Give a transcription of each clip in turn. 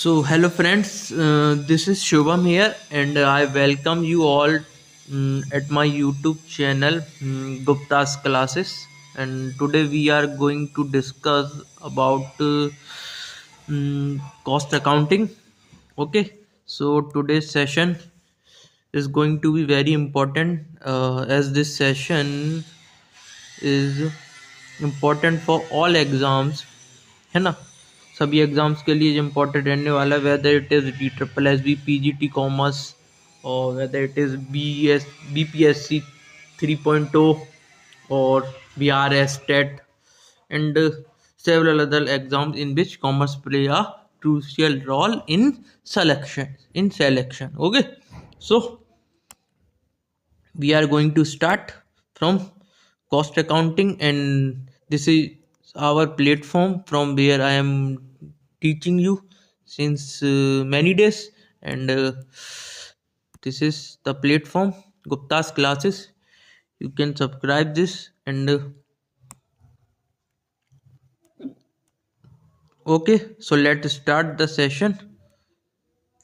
Hello friends, this is Shubham here, and I welcome you all at my YouTube channel, Gupta's Classes. And today we are going to discuss about cost accounting. Okay, so today's session is going to be very important as this session is important for all exams, है ना। सभी exams के लिए important रहने वाला है, whether it is DSSB PGT commerce और whether it is BPSC 3.0 और BRS TET and several other exams in which commerce play a crucial role in selection. Okay, so we are going to start from cost accounting, and this is our platform from where I am teaching you since many days, and this is the platform Gupta's Classes. You can subscribe this, and okay, so let's start the session.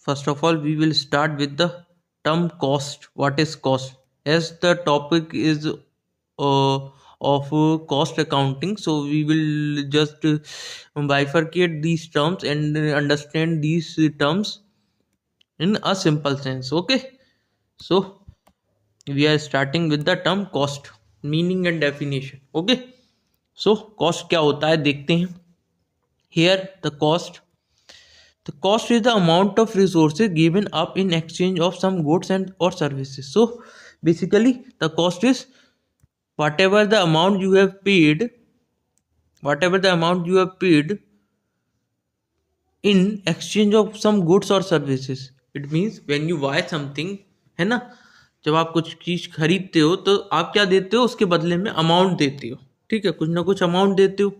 First of all, we will start with the term cost. What is cost? As the topic is of cost accounting, so we will just bifurcate these terms and understand these terms in a simple sense. Okay, so we are starting with the term cost, meaning and definition. Okay, so cost क्या होता है देखते हैं. Here the cost is the amount of resources given up in exchange of some goods and or services. So basically the cost is whatever the amount you have paid, whatever the amount you have paid in exchange of some goods or services. It means when you buy something, है ना, जब आप कुछ चीज खरीदते हो तो आप क्या देते हो, उसके बदले में अमाउंट देते हो. ठीक है, कुछ ना कुछ अमाउंट देते हो.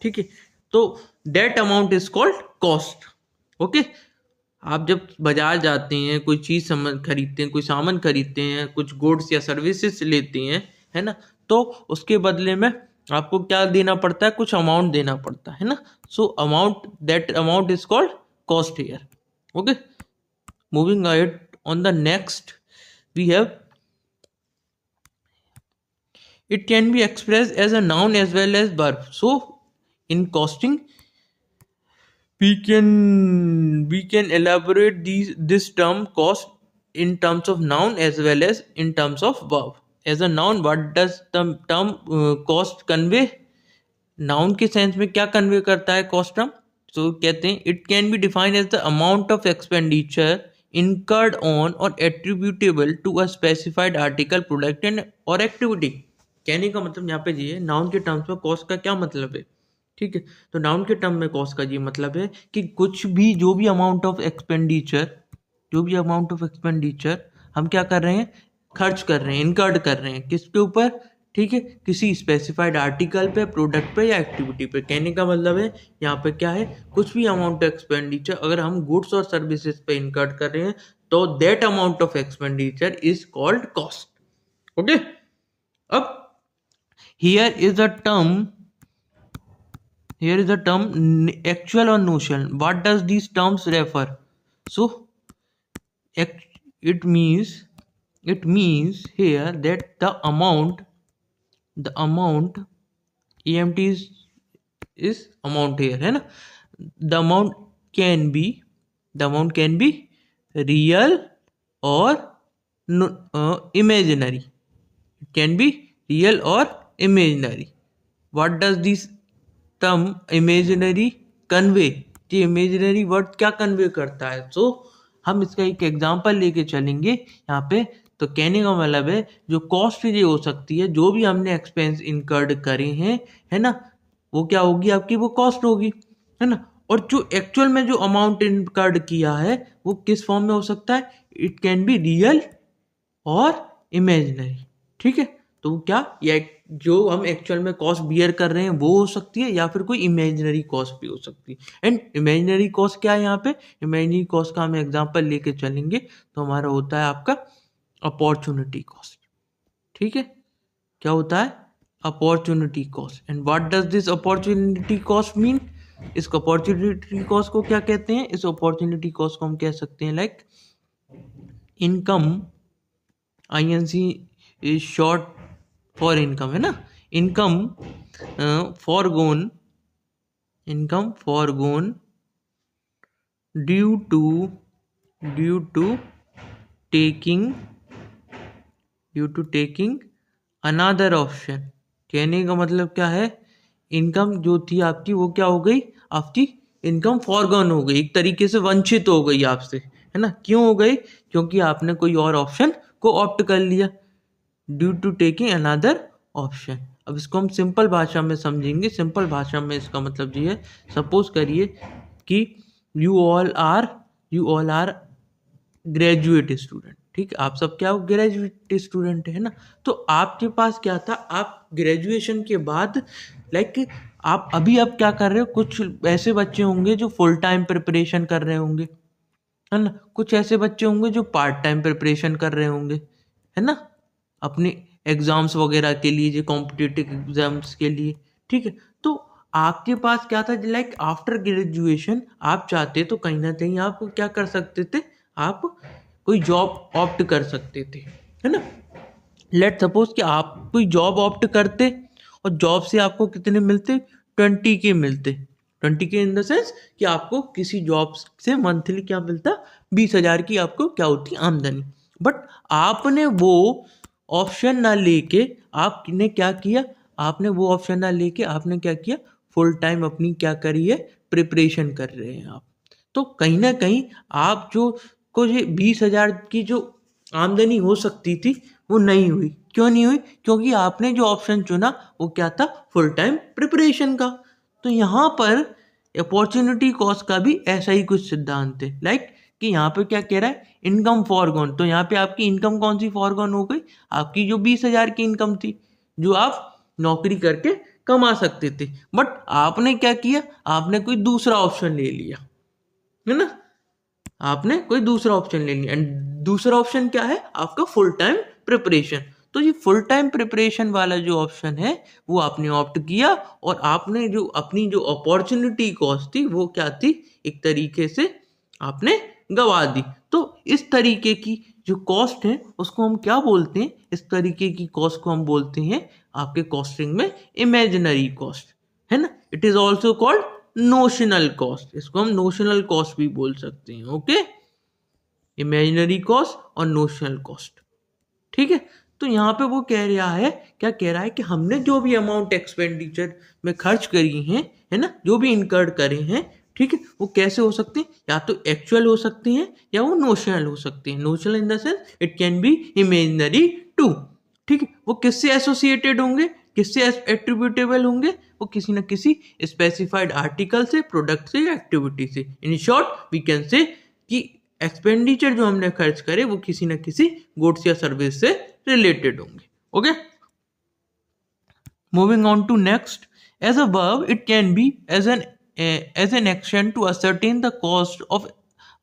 ठीक है, तो that amount is called cost. Okay, आप जब बाजार जाते हैं, कोई चीज खरीदते हैं, कोई सामान खरीदते हैं, कुछ गुड्स या सर्विसेज लेते हैं, है ना, तो उसके बदले में आपको क्या देना पड़ता है, कुछ अमाउंट देना पड़ता है ना. So amount, that amount is called cost here. Okay, moving ahead on the next we have, it can be expressed as a noun as well as verb. So in costing we can elaborate this term cost in terms of noun as well as in terms of verb. As a noun, what does the term cost convey? Noun के sense में क्या convey करता है cost term? तो कहते हैं it can be defined as the amount of expenditure incurred on or attributable to a specified article, product and or activity. कहने का मतलब यहाँ पे ये है, नाउन के टर्म्स में कॉस्ट का क्या मतलब है. ठीक है, तो नाउन के टर्म में कॉस्ट का ये मतलब है कि कुछ भी, जो भी अमाउंट ऑफ एक्सपेंडिचर हम क्या कर रहे हैं, खर्च कर रहे हैं, इनकर्ड कर रहे हैं, किसके ऊपर, ठीक है, किसी स्पेसिफाइड आर्टिकल पे, प्रोडक्ट पे या एक्टिविटी पे. कहने का मतलब है यहाँ पे क्या है, कुछ भी अमाउंट ऑफ एक्सपेंडिचर अगर हम गुड्स और सर्विसेज पे इनकर्ड कर रहे हैं तो that amount of expenditure is called cost. Okay, अब here is a term actual और notional. What does these terms refer? So it means here that the amount EMT is amount here, है ना. the amount can be real or imaginary. It can be real or imaginary. what does this term imaginary convey? ये imaginary word क्या convey करता है? तो हम इसका एक एग्जांपल लेके चलेंगे यहाँ पे. तो कहने का मतलब है जो कॉस्ट ये हो सकती है, जो भी हमने एक्सपेंस इनकर्ड करे हैं, है ना, वो क्या होगी आपकी, वो कॉस्ट होगी, है ना. और जो एक्चुअल में जो अमाउंट इनकर्ड किया है वो किस फॉर्म में हो सकता है, इट कैन बी रियल और इमेजिनरी. ठीक है, तो क्या, या जो हम एक्चुअल में कॉस्ट बियर कर रहे हैं वो हो सकती है, या फिर कोई इमेजिनरी कॉस्ट भी हो सकती है. एंड इमेजिनरी कॉस्ट क्या है, यहाँ पे इमेजिनरी कॉस्ट का हम एग्जांपल लेके चलेंगे तो हमारा होता है आपका अपॉर्चुनिटी कॉस्ट. ठीक है, क्या होता है, opportunity cost. And what does this opportunity cost mean? इस अपॉर्चुनिटी कॉस्ट को क्या कहते हैं? इस अपॉर्चुनिटी कॉस्ट को हम कह सकते हैं like income, INC is short for income, है ना, income forgone, income forgone due to taking another option. कहने का मतलब क्या है, इनकम जो थी आपकी वो क्या हो गई, आपकी इनकम फॉरगॉन हो गई, एक तरीके से वंचित हो गई आपसे, है ना। क्यों हो गई? क्योंकि आपने कोई और ऑप्शन को ऑप्ट कर लिया, due to taking another option. अब इसको हम सिंपल भाषा में समझेंगे। सिंपल भाषा में इसका मतलब ये है, सपोज करिए कि you all are graduate student, ठीक है, आप सब क्या हो, ग्रेजुएट स्टूडेंट है ना। तो आपके पास क्या था, आप ग्रेजुएशन के बाद लाइक आप अभी अब क्या कर रहे हो, कुछ ऐसे बच्चे होंगे जो फुल टाइम प्रिपरेशन कर रहे होंगे, है ना, कुछ ऐसे बच्चे होंगे जो पार्ट टाइम प्रिपरेशन कर रहे होंगे, है ना, अपने एग्जाम्स वगैरह के लिए, जो कॉम्पिटिटिव एग्जाम्स के लिए, ठीक है। तो आपके पास क्या था, लाइक आफ्टर ग्रेजुएशन आप चाहते तो कहीं ना कहीं आप क्या कर सकते थे, आप कोई जॉब ऑप्ट कर सकते थे, है ना। लेट सपोज कि आप कोई जॉब ऑप्ट करते और जॉब से आपको कितने मिलते, 20K मिलते। 20K इन द सेंस कि आपको किसी जॉब से मंथली क्या मिलता, 20,000 की आपको क्या होती, आमदनी। बट आपने वो ऑप्शन ना लेके आपने क्या किया, आपने वो ऑप्शन ना लेके आपने क्या किया, फुल टाइम अपनी क्या करी है, प्रिपरेशन कर रहे हैं आप। तो कहीं ना कहीं आप जो को ये 20,000 की जो आमदनी हो सकती थी वो नहीं हुई। क्यों नहीं हुई? क्योंकि आपने जो ऑप्शन चुना वो क्या था, फुल टाइम प्रिपरेशन का। तो यहाँ पर अपॉर्चुनिटी कॉस्ट का भी ऐसा ही कुछ सिद्धांत है, लाइक कि यहाँ पे क्या कह रहा है, इनकम फॉरगॉन। तो यहाँ पे आपकी इनकम कौन सी फॉरगॉन हो गई, आपकी जो 20,000 की इनकम थी जो आप नौकरी करके कमा सकते थे। बट आपने क्या किया, आपने कोई दूसरा ऑप्शन ले लिया, है ना, आपने कोई दूसरा ऑप्शन ले लिया। एंड दूसरा ऑप्शन क्या है, आपका फुल टाइम प्रिपरेशन। तो ये फुल टाइम प्रिपरेशन वाला जो ऑप्शन है वो आपने ऑप्ट किया, और आपने जो अपनी जो अपॉर्चुनिटी कॉस्ट थी वो क्या थी, एक तरीके से आपने गवा दी। तो इस तरीके की जो कॉस्ट है उसको हम क्या बोलते हैं, इस तरीके की कॉस्ट को हम बोलते हैं आपके कॉस्टिंग में इमेजिनरी कॉस्ट, है ना। It is also called notional cost, इसको हम नोशनल कॉस्ट भी बोल सकते हैं। ओके, इमेजिनरी कॉस्ट और नोशनल कॉस्ट, ठीक है। तो यहाँ पे वो कह रहा है, क्या कह रहा है कि हमने जो भी अमाउंट एक्सपेंडिचर में खर्च करी हैं, है ना, जो भी इनकर्ड करे हैं, ठीक है, वो कैसे हो सकते हैं, या तो एक्चुअल हो सकते हैं या वो नोशनल हो सकते हैं। Notional in the sense it can be imaginary too, ठीक है। वो किससे एसोसिएटेड होंगे, किससे एट्रीब्यूटेबल होंगे, वो किसी न किसी स्पेसिफाइड आर्टिकल से, प्रोडक्ट से या एक्टिविटी से। In short we can say कि एक्सपेंडिचर जो हमने खर्च करे वो किसी न किसी गुड्स या सर्विस से रिलेटेड होंगे। Okay, moving on to next, as a verb it can be as an action to ascertain the cost of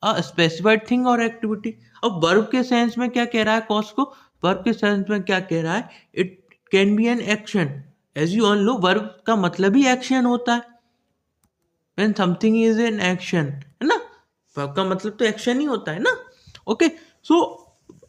a specified thing और एक्टिविटी। अब वर्ब के सेंस में क्या कह रहा है, कॉस्ट को वर्ब के सेंस में क्या कह रहा है, it can be an action. As you all know verb का मतलब ही एक्शन होता है, when something is an action, है ना, वर्ब का मतलब तो एक्शन ही होता है ना। ओके, सो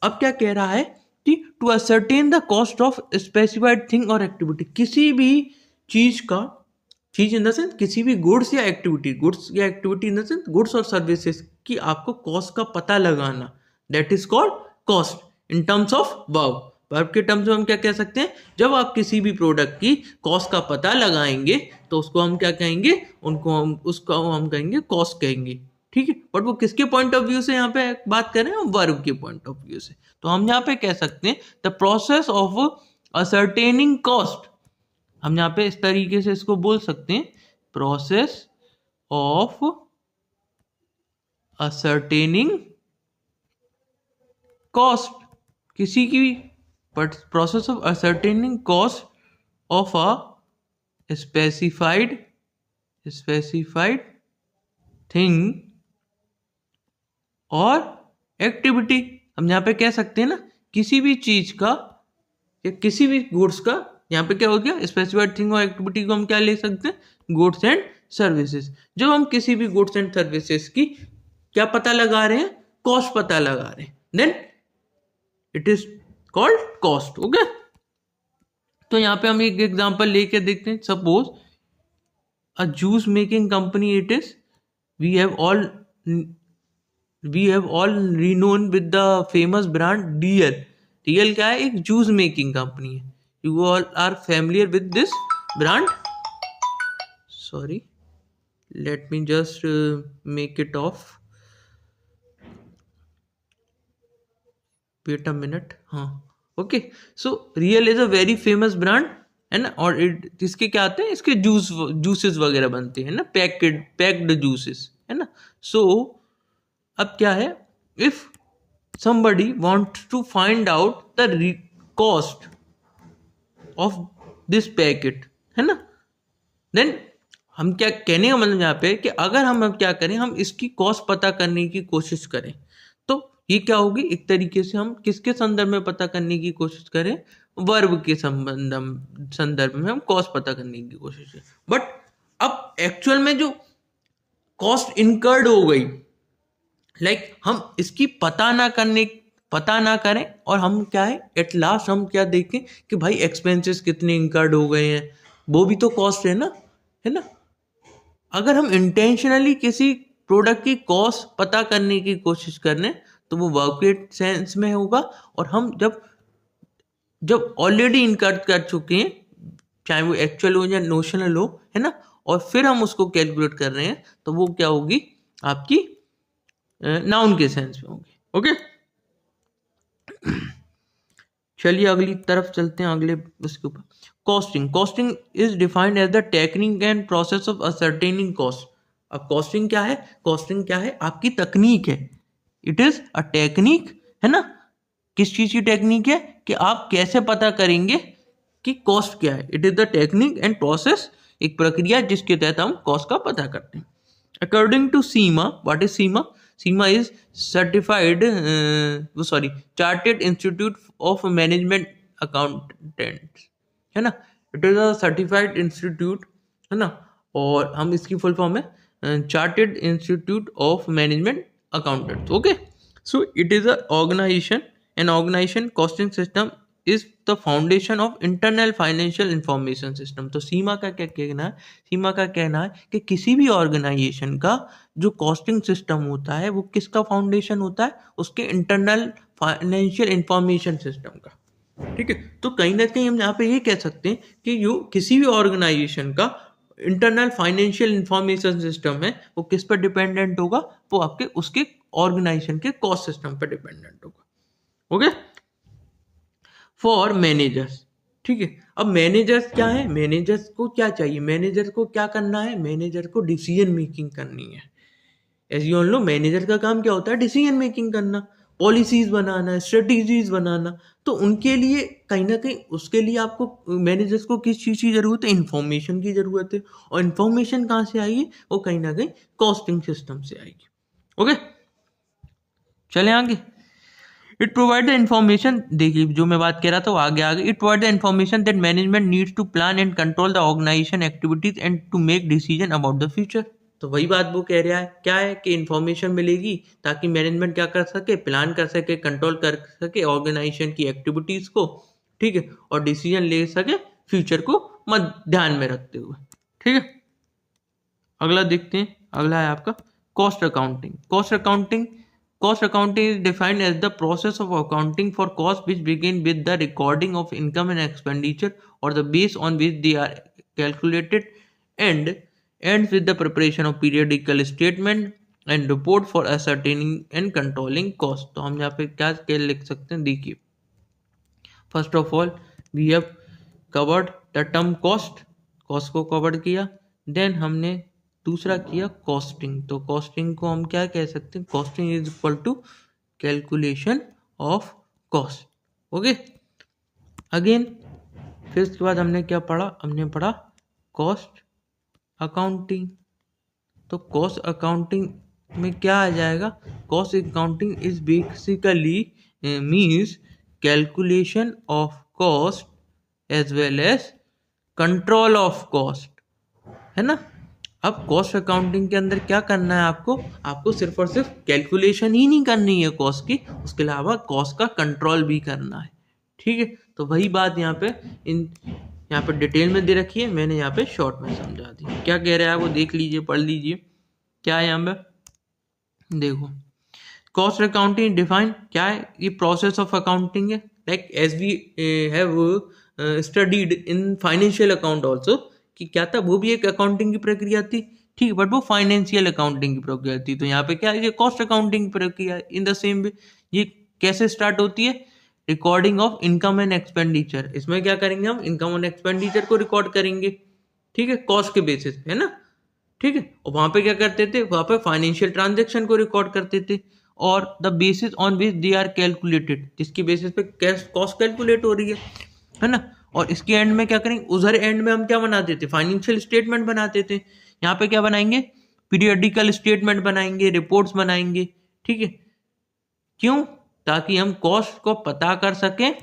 अब क्या कह रहा है कि to ascertain the cost of specified thing और एक्टिविटी, किसी भी चीज का, चीज इन द सेंस किसी भी गुड्स या एक्टिविटी, गुड्स या activity in the sense goods और सर्विसेज की आपको कॉस्ट का पता लगाना, that is called cost in terms of verb. Verb के टर्म्स में हम क्या कह सकते हैं, जब आप किसी भी प्रोडक्ट की कॉस्ट का पता लगाएंगे तो उसको हम क्या कहेंगे, उसको हम कहेंगे कॉस्ट कहेंगे, ठीक है। बट वो किसके पॉइंट ऑफ व्यू से यहाँ पे बात कर रहे हैं, वर्ब के पॉइंट ऑफ व्यू से। तो हम यहाँ पे कह सकते हैं the process of ascertaining cost, हम यहाँ पे इस तरीके से इसको बोल सकते हैं, प्रोसेस ऑफ असर्टेनिंग कॉस्ट, किसी की भी process of ascertaining cost of a specified thing और एक्टिविटी। हम यहाँ पे कह सकते हैं ना, किसी भी चीज का या किसी भी गुड्स का, यहाँ पे क्या हो गया, स्पेसिफाइड थिंग और एक्टिविटी को हम क्या ले सकते हैं, गुड्स एंड सर्विसेज। जब हम किसी भी गुड्स एंड सर्विसेज की क्या पता लगा रहे हैं, कॉस्ट पता लगा रहे हैं, then it is called cost. Okay, तो यहाँ पे हम एक एग्जांपल लेके देखते हैं। Suppose a juice making company, it is we have all renowned with the famous brand DL। DL क्या है, एक जूस मेकिंग कंपनी है। You all are familiar with this brand. Sorry, let me just make it off, wait a minute। हाँ, okay, so real is a very famous brand है ना, और इसके क्या आते हैं, इसके जूसेस वगैरह बनते हैं ना, पैक्ड जूसेस है ना। सो अब क्या है, if somebody wants to find out the cost of this packet है ना, देन हम क्या कहने का मतलब यहाँ पे कि अगर हम अब क्या करें, हम इसकी कॉस्ट पता करने की कोशिश करें, तो ये क्या होगी, एक तरीके से हम किसके संदर्भ में पता करने की कोशिश करें, वर्ब के संदर्भ में हम कॉस्ट पता करने की कोशिश करें। बट अब एक्चुअल में जो कॉस्ट इनकर्ड हो गई, लाइक हम इसकी पता ना करें, और हम क्या है, एट लास्ट हम क्या देखें कि भाई एक्सपेंसेस कितने इनकर्ड हो गए हैं, वो भी तो कॉस्ट है ना। अगर हम इंटेंशनली किसी प्रोडक्ट की कॉस्ट पता करने की कोशिश कर रहे हैं, तो वो वर्क सेंस में होगा। और हम जब ऑलरेडी इनकर्ड कर चुके हैं, चाहे वो एक्चुअल हो या नोशनल हो है ना, और फिर हम उसको कैलकुलेट कर रहे हैं, तो वो क्या होगी, आपकी नाउन के सेंस में होगी। ओके, चलिए अगली तरफ चलते हैं, अगले उसके ऊपर। Costing is defined as the technique and process of ascertaining cost. अब कॉस्टिंग क्या है, आपकी तकनीक है। इट इज अ टेक्निक है ना, किस चीज की टेक्निक है, कि आप कैसे पता करेंगे कि कॉस्ट क्या है। It is the technique and process, एक प्रक्रिया जिसके तहत हम कॉस्ट का पता करते हैं। According to CIMA, what is CIMA? CIMA is Chartered Institute of Management Accountants है ना। It is a certified institute है ना, और हम इसकी फुल फॉर्म है Chartered Institute of Management Accountants. Okay, so it is a organization costing system is the foundation of internal financial information system. तो CIMA का क्या कहना है कि किसी भी ऑर्गेनाइजेशन का जो कॉस्टिंग सिस्टम होता है, वो किसका फाउंडेशन होता है, उसके इंटरनल फाइनेंशियल इंफॉर्मेशन सिस्टम का। ठीक है, तो कहीं ना कहीं हम यहाँ पे ये कह सकते हैं कि जो किसी भी ऑर्गेनाइजेशन का इंटरनल फाइनेंशियल इंफॉर्मेशन सिस्टम है, वो किस पर डिपेंडेंट होगा, वो आपके उसके ऑर्गेनाइजेशन के कॉस्ट सिस्टम पर डिपेंडेंट होगा। ओके, फॉर मैनेजर्स, ठीक है। अब मैनेजर्स क्या है, मैनेजर्स को क्या चाहिए, मैनेजर को क्या करना है, मैनेजर को डिसीजन मेकिंग करनी है। As you all know, manager का काम क्या होता है, डिसीजन मेकिंग करना, पॉलिसीज बनाना, स्ट्रेटेजीज बनाना। तो उनके लिए कहीं ना कहीं, उसके लिए आपको मैनेजर्स को किस चीज़ की ज़रूरत है, इन्फॉर्मेशन की ज़रूरत है। और इन्फॉर्मेशन कहाँ से आएगी, वो कहीं ना कहीं कॉस्टिंग सिस्टम से आएगी। ओके, चले आगे। इट प्रोवाइड द इन्फॉर्मेशन, देखिए जो मैं बात कह रहा था वो आगे। It provide the information that management needs to plan and control the organization activities and to make decision about the future. तो वही बात वो कह रहा है, क्या है कि इन्फॉर्मेशन मिलेगी ताकि मैनेजमेंट क्या कर सके, प्लान कर सके, कंट्रोल कर सके ऑर्गेनाइजेशन की एक्टिविटीज को, ठीक है, और डिसीजन ले सके फ्यूचर को ध्यान में रखते हुए। ठीक है, अगला देखते हैं। अगला है आपका cost accounting. Cost accounting is defined as the process of accounting for costs which begin with the recording of income and expenditure or the base on which they are calculated and ends with the preparation of periodical statement and report for ascertaining and controlling cost। तो हम यहाँ पे क्या लिख सकते हैं, देखिए, first of all we have covered the term cost को कवर किया। देन हमने दूसरा किया कॉस्टिंग। तो कॉस्टिंग को हम क्या कह सकते हैं, costing is equal to calculation of cost. Okay, again फिर इसके बाद हमने क्या पढ़ा, हमने पढ़ा कॉस्ट अकाउंटिंग। तो कॉस्ट अकाउंटिंग में क्या आ जाएगा, cost accounting is basically means calculation of cost as well as control of cost है ना। अब कॉस्ट अकाउंटिंग के अंदर क्या करना है आपको सिर्फ और सिर्फ कैलकुलेशन ही नहीं करनी है कॉस्ट की, उसके अलावा कॉस्ट का कंट्रोल भी करना है। ठीक है, तो वही बात यहाँ पे डिटेल में दे रखी है, मैंने यहाँ पे शॉर्ट में समझा दी। क्या कह रहा है वो देख लीजिए, पढ़ लीजिए क्या है यहाँ पे। देखो, कॉस्ट अकाउंटिंग डिफाइन क्या है, ये प्रोसेस ऑफ अकाउंटिंग है, like as we have studied in financial account also, कि क्या था, वो भी एक अकाउंटिंग की प्रक्रिया थी। ठीक है, बट वो फाइनेंशियल अकाउंटिंग की प्रक्रिया थी। तो यहाँ पे क्या है, ये कॉस्ट अकाउंटिंग की प्रक्रिया है। इन द सेम वे ये कैसे स्टार्ट होती है, recording of income and expenditure. इसमें क्या करेंगे, हम इनकम एंड एक्सपेंडिचर को रिकॉर्ड करेंगे, ठीक है, कॉस्ट के बेसिस पे, है ना। ठीक है, और वहां पे क्या करते थे, वहां पे फाइनेंशियल ट्रांजेक्शन को रिकॉर्ड करते थे, और the basis on which they are calculated, जिसकी बेसिस पे कॉस्ट कैलकुलेट हो रही है ना। और इसके एंड में क्या करेंगे, उधर एंड में हम क्या बनाते थे, फाइनेंशियल स्टेटमेंट बनाते थे। यहाँ पे क्या बनाएंगे, पीरियडिकल स्टेटमेंट बनाएंगे, रिपोर्ट्स बनाएंगे। ठीक है, क्यों, ताकि हम कॉस्ट को पता कर सकें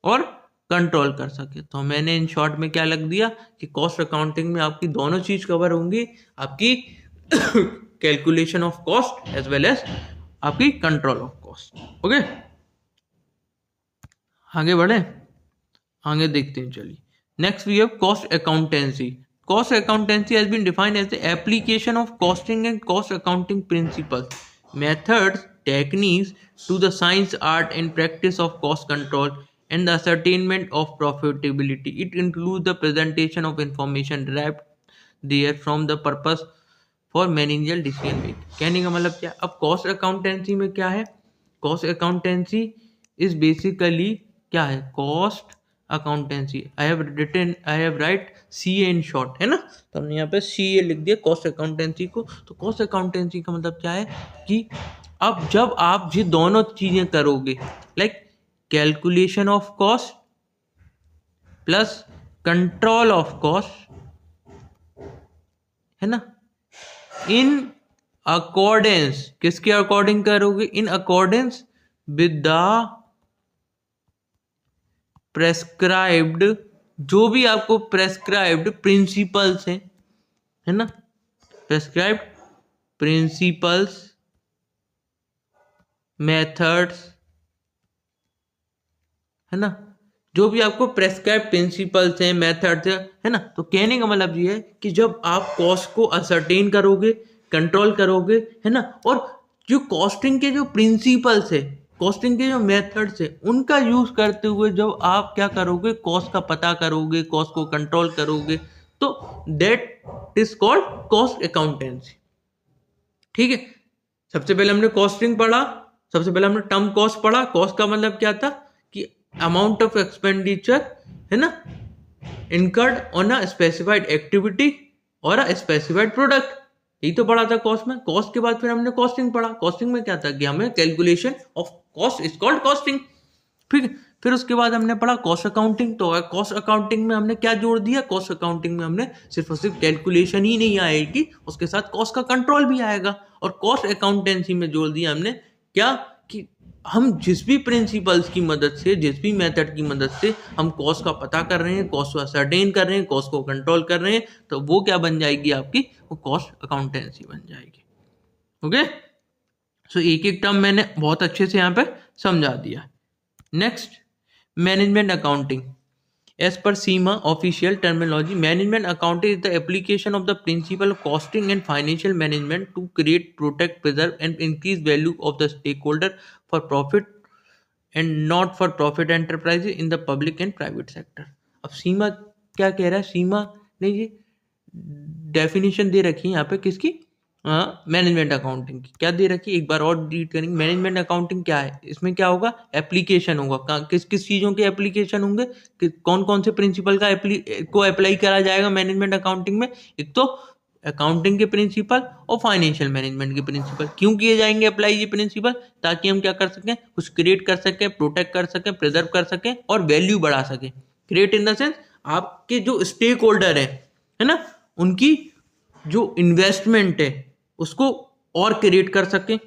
और कंट्रोल कर सके। तो मैंने इन शॉर्ट में क्या लग दिया कि कॉस्ट अकाउंटिंग में आपकी दोनों चीज कवर होंगी, आपकी calculation of cost as well as आपकी कंट्रोल ऑफ कॉस्ट। ओके, आगे बढ़े, आगे देखते हैं, चलिए। Next we have cost accountancy. Cost accountancy has been defined as the application of costing and cost accounting principles, methods, techniques to the science, art, and practice of cost control and the ascertainment of profitability. It includes the presentation of information derived there from the purpose for managerial decision making. कहने का मतलब क्या, अब cost accountancy में क्या है, cost accountancy is basically क्या है, cost accountancy, I have right CA in short, है ना। तो हमने यहाँ पे CA लिख दिया कॉस्ट अकाउंटेंसी को। तो कॉस्ट अकाउंटेंसी का मतलब क्या है कि अब जब आप ये दोनों चीजें करोगे, like calculation of cost plus control of cost, है ना, इन अकॉर्डेंस, किसके अकॉर्डिंग करोगे, in accordance with the prescribed, जो भी आपको प्रेस्क्राइब्ड प्रिंसिपल्स हैं, है ना, प्रेस्क्राइब्ड प्रिंसिपल्स, मेथड्स, है ना, जो भी आपको प्रेस्क्राइब प्रिंसिपल्स हैं, मेथड्स है ना। तो कहने का मतलब ये है कि जब आप कॉस्ट को असरटेन करोगे, कंट्रोल करोगे, है ना, और जो कॉस्टिंग के जो प्रिंसिपल्स है, कॉस्टिंग के जो मेथड्स है, उनका यूज करते हुए जब आप क्या करोगे, कॉस्ट का पता करोगे, कॉस्ट को कंट्रोल करोगे, तो that is called cost accountancy. ठीक है, सबसे पहले हमने कॉस्टिंग पढ़ा, सबसे पहले हमने टर्म कॉस्ट पढ़ा। कॉस्ट का मतलब क्या था कि अमाउंट ऑफ एक्सपेंडिचर, है ना, incurred on a specified activity और अ स्पेसिफाइड प्रोडक्ट, यही तो पढ़ा था कॉस्ट में। कॉस्ट के बाद फिर हमने कॉस्टिंग पढ़ा। कॉस्टिंग में क्या था कि हमें calculation of cost is called costing. ठीक है, फिर उसके बाद हमने पढ़ा कॉस्ट अकाउंटिंग। तो कॉस्ट अकाउंटिंग में हमने क्या जोड़ दिया, कॉस्ट अकाउंटिंग में हमने सिर्फ और सिर्फ कैलकुलेशन ही नहीं आएगी, उसके साथ कॉस्ट का कंट्रोल भी आएगा। और कॉस्ट अकाउंटेंसी में जोड़ दिया हमने क्या कि हम जिस भी प्रिंसिपल्स की मदद से, जिस भी मेथड की मदद से हम कॉस्ट का पता कर रहे हैं, कॉस्ट को असरटेन कर रहे हैं, कॉस्ट को कंट्रोल कर रहे हैं, तो वो क्या बन जाएगी आपकी, वो कॉस्ट अकाउंटेंसी बन जाएगी। ओके, सो एक एक टर्म मैंने बहुत अच्छे से यहाँ पे समझा दिया। Next, management accounting. As per SEMA official terminology, management accounting is the application of the principle of costing and financial management to create, protect, preserve, and increase value of the stakeholder for profit and not for profit enterprises in the public and private sector. अब सीमा क्या कह रहा है, सीमा ने ये definition दे रखी है यहाँ पे किसकी, मैनेजमेंट अकाउंटिंग की। क्या दे रखी है, एक बार और रीड करेंगे। मैनेजमेंट अकाउंटिंग क्या है, इसमें क्या होगा, एप्लीकेशन होगा, किस किस चीज़ों के एप्लीकेशन होंगे, कि कौन कौन से प्रिंसिपल को अप्लाई करा जाएगा मैनेजमेंट अकाउंटिंग में। एक तो अकाउंटिंग के प्रिंसिपल और फाइनेंशियल मैनेजमेंट के प्रिंसिपल। क्यों किए जाएंगे अप्लाई ये प्रिंसिपल, ताकि हम क्या कर सकें, कुछ क्रिएट कर सकें, प्रोटेक्ट कर सकें, प्रिजर्व कर सकें और वैल्यू बढ़ा सकें। क्रिएट इन द सेंस आपके जो स्टेक होल्डर है ना, उनकी जो इन्वेस्टमेंट है उसको और क्रिएट कर सकें,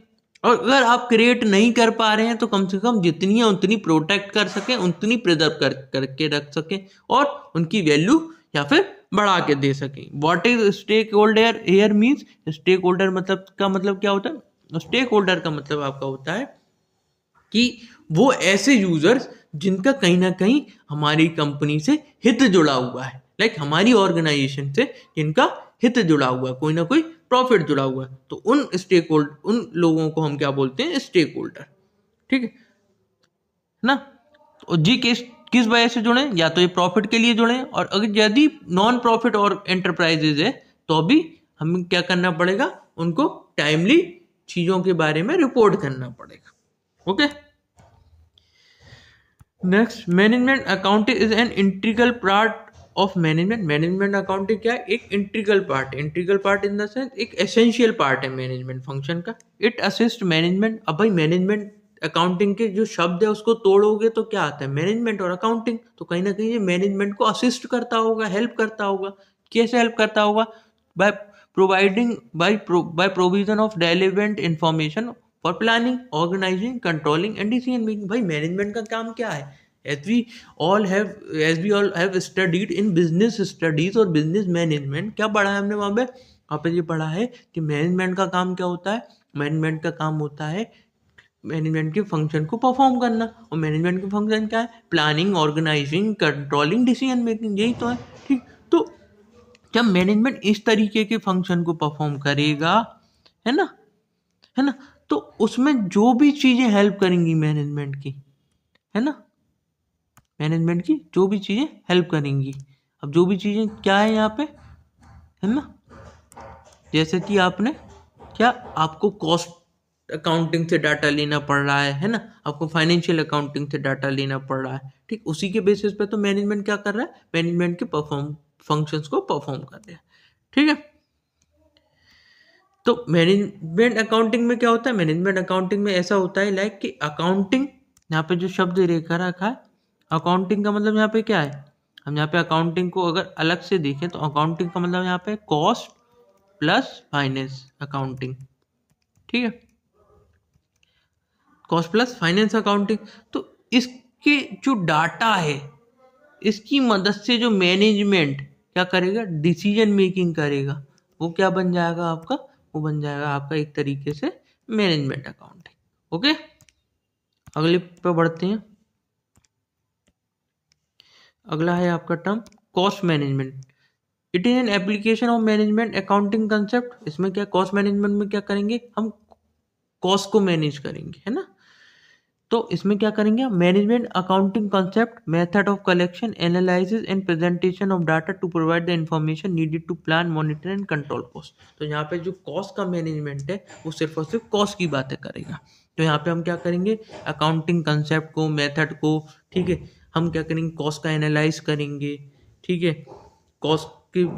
और अगर आप क्रिएट नहीं कर पा रहे हैं तो कम से कम जितनी है उतनी प्रोटेक्ट कर सकें, उतनी प्रिजर्व करके रख सकें और उनकी वैल्यू या फिर बढ़ा के दे सकें। What is stakeholder here means, stakeholder मतलब का मतलब क्या होता है? स्टेक होल्डर का मतलब आपका होता है कि वो ऐसे यूजर्स जिनका कहीं ना कहीं हमारी कंपनी से हित जुड़ा हुआ है, लाइक हमारी ऑर्गेनाइजेशन से जिनका हित जुड़ा हुआ है, कोई ना कोई प्रॉफिट जुड़ा हुआ है, तो उन लोगों को हम क्या बोलते हैं? Stakeholder. ठीक है ना? और जी किस वजह से जुड़े? या तो ये प्रॉफिट के लिए जुड़े, और अगर यदि नॉन प्रॉफिट और एंटरप्राइजेज है तो भी हमें क्या करना पड़ेगा? उनको टाइमली चीजों के बारे में रिपोर्ट करना पड़ेगा। Okay, next, management accounting is an integral part of management. Management accounting क्या है? एक integral part. Integral part in the sense एक एसेंशियल पार्ट है मैनेजमेंट फंक्शन का। It assist management. अब भाई मैनेजमेंट अकाउंटिंग के जो शब्द है उसको तोड़ोगे तो क्या आता है? मैनेजमेंट और अकाउंटिंग। तो कहीं ना कहीं ये मैनेजमेंट को असिस्ट करता होगा, हेल्प करता होगा। कैसे हेल्प करता होगा? By providing by provision of relevant information for planning, organizing, controlling and decision making. भाई मैनेजमेंट का काम क्या है? as we as we all have studied in business studies और business management, क्या पढ़ा है हमने वहाँ पे ये पढ़ा है कि मैनेजमेंट का काम क्या होता है? मैनेजमेंट का काम होता है मैनेजमेंट के फंक्शन को परफॉर्म करना। और मैनेजमेंट के फंक्शन क्या है? Planning, organizing, controlling, decision making, यही तो है। ठीक, तो जब मैनेजमेंट इस तरीके के फंक्शन को परफॉर्म करेगा, है ना, है ना, तो उसमें जो भी चीजें हेल्प करेंगी मैनेजमेंट की, है ना, मैनेजमेंट की जो भी चीजें हेल्प करेंगी। अब जो भी चीजें क्या है यहाँ पे, है ना, जैसे कि आपने क्या, आपको कॉस्ट अकाउंटिंग से डाटा लेना पड़ रहा है ना, आपको फाइनेंशियल अकाउंटिंग से डाटा लेना पड़ रहा है। ठीक, उसी के बेसिस पे तो मैनेजमेंट क्या कर रहा है? मैनेजमेंट के फंक्शंस को परफॉर्म कर रहा है। ठीक है, तो मैनेजमेंट अकाउंटिंग में क्या होता है? मैनेजमेंट अकाउंटिंग में ऐसा होता है लाइक कि अकाउंटिंग, यहाँ पे जो शब्द रेखा रखा है अकाउंटिंग का मतलब यहाँ पे क्या है? हम यहाँ पे अकाउंटिंग को अगर अलग से देखें तो अकाउंटिंग का मतलब यहाँ पे कॉस्ट प्लस फाइनेंस अकाउंटिंग। ठीक है, कॉस्ट प्लस फाइनेंस अकाउंटिंग। तो इसके जो डाटा है, इसकी मदद से जो मैनेजमेंट क्या करेगा? डिसीजन मेकिंग करेगा। वो क्या बन जाएगा आपका? वो बन जाएगा आपका एक तरीके से मैनेजमेंट अकाउंटिंग। ओके, अगले पे बढ़ते हैं। अगला है आपका term cost management. It is an application of management accounting concept. इसमें क्या, कॉस्ट मैनेजमेंट में क्या करेंगे? हम कॉस्ट को मैनेज करेंगे, है ना। तो इसमें क्या करेंगे? Management accounting concept, method of collection, analysis and presentation of data to provide the information needed to plan, monitor and control cost. तो यहाँ पे जो कॉस्ट का मैनेजमेंट है वो सिर्फ और सिर्फ कॉस्ट की बातें करेगा। तो यहाँ पे हम क्या करेंगे? अकाउंटिंग कंसेप्ट को, मेथड को, ठीक है, हम क्या करेंगे? कॉस्ट का एनालाइज करेंगे। ठीक है, कॉस्ट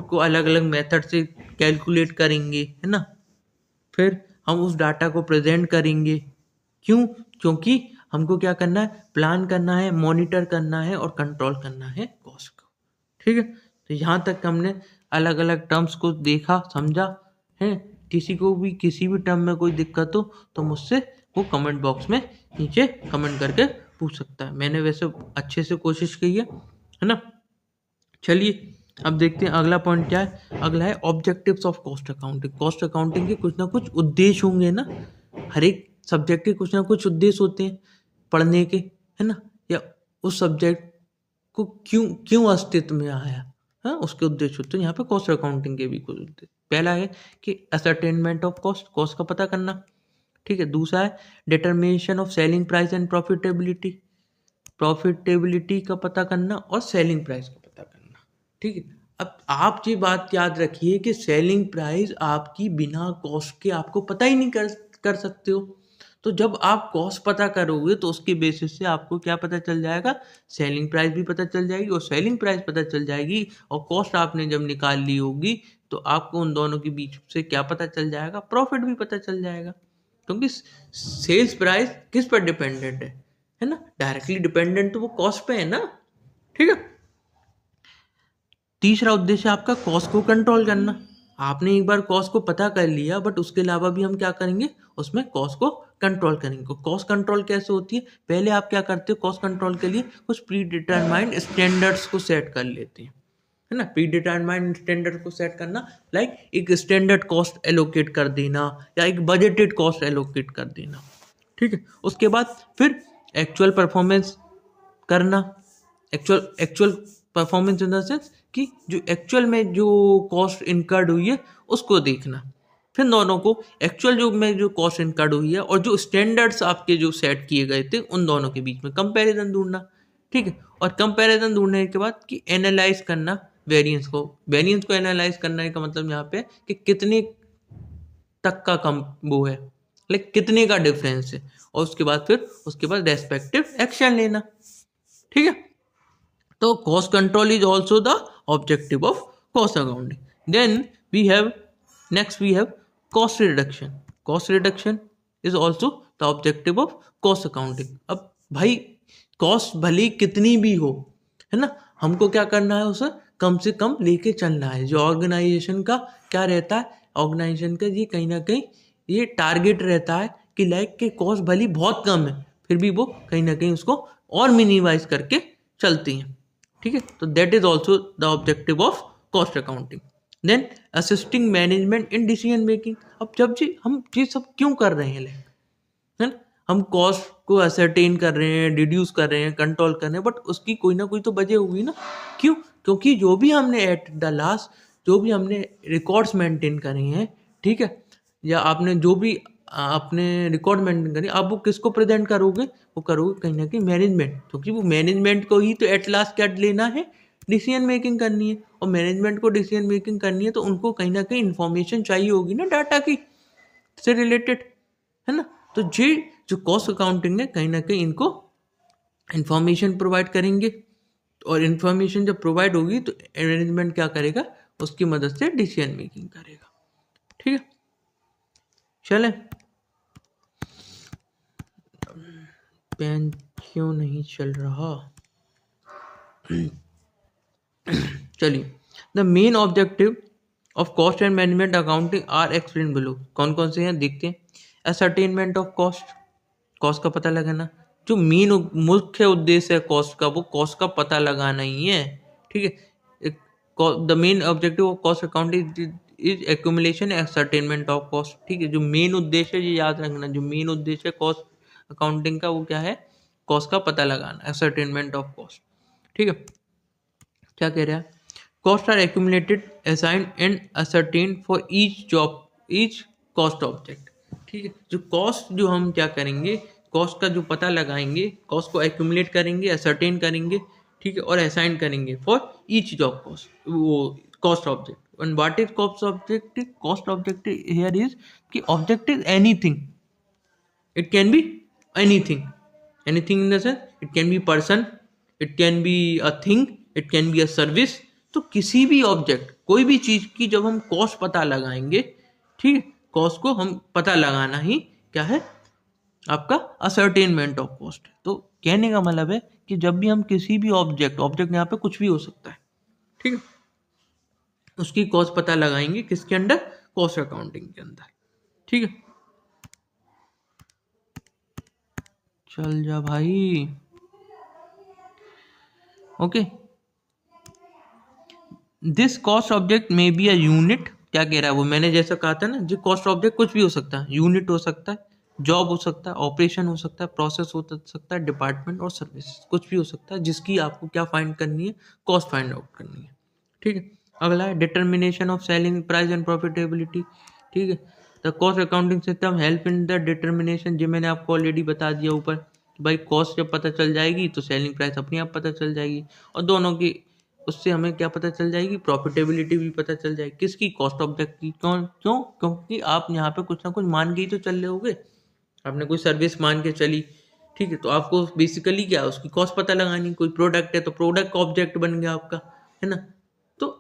को अलग अलग मेथड से कैलकुलेट करेंगे, है ना। फिर हम उस डाटा को प्रेजेंट करेंगे। क्यों? क्योंकि हमको क्या करना है? प्लान करना है, मॉनिटर करना है और कंट्रोल करना है कॉस्ट को। ठीक है, तो यहाँ तक हमने अलग अलग टर्म्स को देखा, समझा है। किसी को भी किसी भी टर्म में कोई दिक्कत हो तो मुझसे वो कमेंट बॉक्स में नीचे कमेंट करके पूछ सकता है। मैंने वैसे अच्छे से कोशिश की है ना। चलिए अब देखते हैं अगला पॉइंट क्या है। अगला है objectives of cost accounting. Cost accounting के कुछ ना कुछ उद्देश्य होंगे ना, हर एक सब्जेक्ट के कुछ ना कुछ उद्देश्य होते हैं पढ़ने के, है ना, या उस सब्जेक्ट को क्यों क्यों अस्तित्व में आया, हाँ, उसके उद्देश्य होते हैं। यहाँ पे कॉस्ट अकाउंटिंग के भी कुछ उद्देश्य। पहला है कि असरटेनमेंट ऑफ कॉस्ट, कॉस्ट का पता करना। ठीक है, दूसरा है determination of selling price and profitability, profitability का पता करना और सेलिंग प्राइस का पता करना। ठीक है, अब आप ये बात याद रखिए कि सेलिंग प्राइस आपकी बिना कॉस्ट के आपको पता ही नहीं कर सकते हो। तो जब आप कॉस्ट पता करोगे तो उसके बेसिस से आपको क्या पता चल जाएगा? सेलिंग प्राइस भी पता चल जाएगी, और सेलिंग प्राइस पता चल जाएगी और कॉस्ट आपने जब निकाल ली होगी तो आपको उन दोनों के बीच से क्या पता चल जाएगा? प्रॉफिट भी पता चल जाएगा। क्योंकि सेल्स प्राइस किस पर डिपेंडेंट है ना, डायरेक्टली डिपेंडेंट तो वो कॉस्ट पे है ना। ठीक है, तीसरा उद्देश्य आपका कॉस्ट को कंट्रोल करना। आपने एक बार कॉस्ट को पता कर लिया, बट उसके अलावा भी हम क्या करेंगे? उसमें कॉस्ट को कंट्रोल करेंगे। कॉस्ट कंट्रोल कैसे होती है? पहले आप क्या करते हो? कॉस्ट कंट्रोल के लिए कुछ प्री डिटरमाइंड स्टैंडर्ड्स को सेट कर लेते हैं। है ना। प्री डिटरमाइंड स्टैंडर्ड को सेट करना लाइक एक स्टैंडर्ड कॉस्ट एलोकेट कर देना या एक बजटेड कॉस्ट एलोकेट कर देना, ठीक है। उसके बाद फिर एक्चुअल परफॉर्मेंस करना, actual performance in the sense कि जो एक्चुअल में जो कॉस्ट इनकर्ड हुई है उसको देखना। फिर दोनों को एक्चुअल जो में जो कॉस्ट इनकर्ड हुई है और जो स्टैंडर्ड्स आपके जो सेट किए गए थे उन दोनों के बीच में कंपैरिजन ढूंढना, ठीक है। और कंपैरिजन ढूंढने के बाद कि एनालाइज करना वेरिएंस को एनालाइज करने का मतलब यहाँ पे कि कितने तक का कम वो है, लाइक कितने का डिफरेंस है, और उसके बाद रेस्पेक्टिव एक्शन लेना, ठीक है। तो cost control is also the objective of cost accounting. Then we have next we have cost reduction. Cost reduction is also the objective of cost accounting. अब भाई कॉस्ट भले कितनी भी हो, है ना, हमको क्या करना है, उसे कम से कम लेके चलना है। जो ऑर्गेनाइजेशन का क्या रहता है, ऑर्गेनाइजेशन का ये कहीं ना कहीं ये टारगेट रहता है कि लाइक के कॉस्ट भले बहुत कम है फिर भी वो कहीं ना कहीं उसको और मिनिमाइज करके चलती हैं, ठीक है। तो that is also the objective of cost accounting. Then assisting management in decision making. अब जब जी हम ये सब क्यों कर रहे हैं, लाइक है ना, हम कॉस्ट को असरटेन कर रहे हैं, रिड्यूस कर रहे हैं, कंट्रोल कर रहे हैं, बट उसकी कोई ना कोई तो वजह होगी ना। क्यों? क्योंकि जो भी हमने एट द लास्ट जो भी हमने रिकॉर्ड्स मेंटेन करे हैं, ठीक है, या आपने जो भी आपने रिकॉर्ड मेंटेन करी, आप वो किसको प्रेजेंट करोगे, वो करोगे कहीं ना कहीं मैनेजमेंट, क्योंकि वो मैनेजमेंट को ही तो एट लास्ट क्या लेना है, डिसीजन मेकिंग करनी है। और मैनेजमेंट को डिसीजन मेकिंग करनी है तो उनको कहीं ना कहीं इंफॉर्मेशन चाहिए होगी ना, डाटा की से रिलेटेड, है ना। तो ये जो कॉस्ट अकाउंटिंग है कहीं ना कहीं इनको इंफॉर्मेशन प्रोवाइड करेंगे, और इंफॉर्मेशन जब प्रोवाइड होगी तो मैनेजमेंट क्या करेगा, उसकी मदद से डिसीजन मेकिंग करेगा, ठीक है। चले, पेन क्यों नहीं चल रहा, चलिए। The main objective of cost and management accounting are explain below. कौन कौन से हैं देखते हैं। असरटेनमेंट ऑफ कॉस्ट, कॉस्ट का पता लगाना। जो मेन मुख्य उद्देश्य है कॉस्ट का, वो कॉस्ट का पता लगाना ही है, ठीक है। The main objective of cost accounting is accumulation ascertainment of cost, ठीक है। जो मेन उद्देश्य है ये याद रखना, जो मेन उद्देश्य है कॉस्ट अकाउंटिंग का वो क्या है, कॉस्ट का पता लगाना, असरटेनमेंट ऑफ कॉस्ट, ठीक है। क्या कह रहा है, cost are accumulated assigned and ascertain for each job each cost object, ठीक है। जो कॉस्ट जो हम क्या करेंगे, कॉस्ट का जो पता लगाएंगे, कॉस्ट को एक्यूमुलेट करेंगे, असरटेन करेंगे, ठीक है, और असाइन करेंगे फॉर ईच जॉब कॉस्ट, वो cost object. And what is cost object, cost object here is कि object is anything, it can be anything, anything in the sense it can be person, it can be a thing, it can be a service। तो किसी भी object, कोई भी चीज की जब हम कॉस्ट पता लगाएंगे, ठीक है, कॉस्ट को हम पता लगाना ही क्या है, आपका असर्टेनमेंट ऑफ कॉस्ट है। तो कहने का मतलब है कि जब भी हम किसी भी ऑब्जेक्ट यहाँ पे कुछ भी हो सकता है, ठीक है, उसकी कॉस्ट पता लगाएंगे किसके अंडर, कॉस्ट अकाउंटिंग के अंदर, ठीक है। चल जा भाई, ओके। दिस कॉस्ट ऑब्जेक्ट में बी अ यूनिट, क्या कह रहा है वो, मैंने जैसा कहा था ना, जो कॉस्ट ऑब्जेक्ट कुछ भी हो सकता है, यूनिट हो सकता है, जॉब हो सकता है, ऑपरेशन हो सकता है, प्रोसेस हो सकता है, डिपार्टमेंट और सर्विस, कुछ भी हो सकता है जिसकी आपको क्या फाइंड करनी है, कॉस्ट फाइंड आउट करनी है, ठीक है। अगला है determination of selling price and profitability, ठीक है। The cost accounting system help in the determination, जो मैंने आपको ऑलरेडी बता दिया ऊपर, भाई कॉस्ट जब पता चल जाएगी तो सेलिंग प्राइस अपने आप पता चल जाएगी, और दोनों की उससे हमें क्या पता चल जाएगी, प्रॉफिटेबिलिटी भी पता चल जाएगी, किसकी, कॉस्ट ऑब्जेक्ट की। क्यों? क्योंकि आप यहाँ पे कुछ ना कुछ मान के ही तो चल रहे होगे, आपने कोई सर्विस मान के चली, ठीक है, तो आपको बेसिकली क्या उसकी कॉस्ट पता लगानी, कोई प्रोडक्ट है तो प्रोडक्ट का ऑब्जेक्ट बन गया आपका, है ना। तो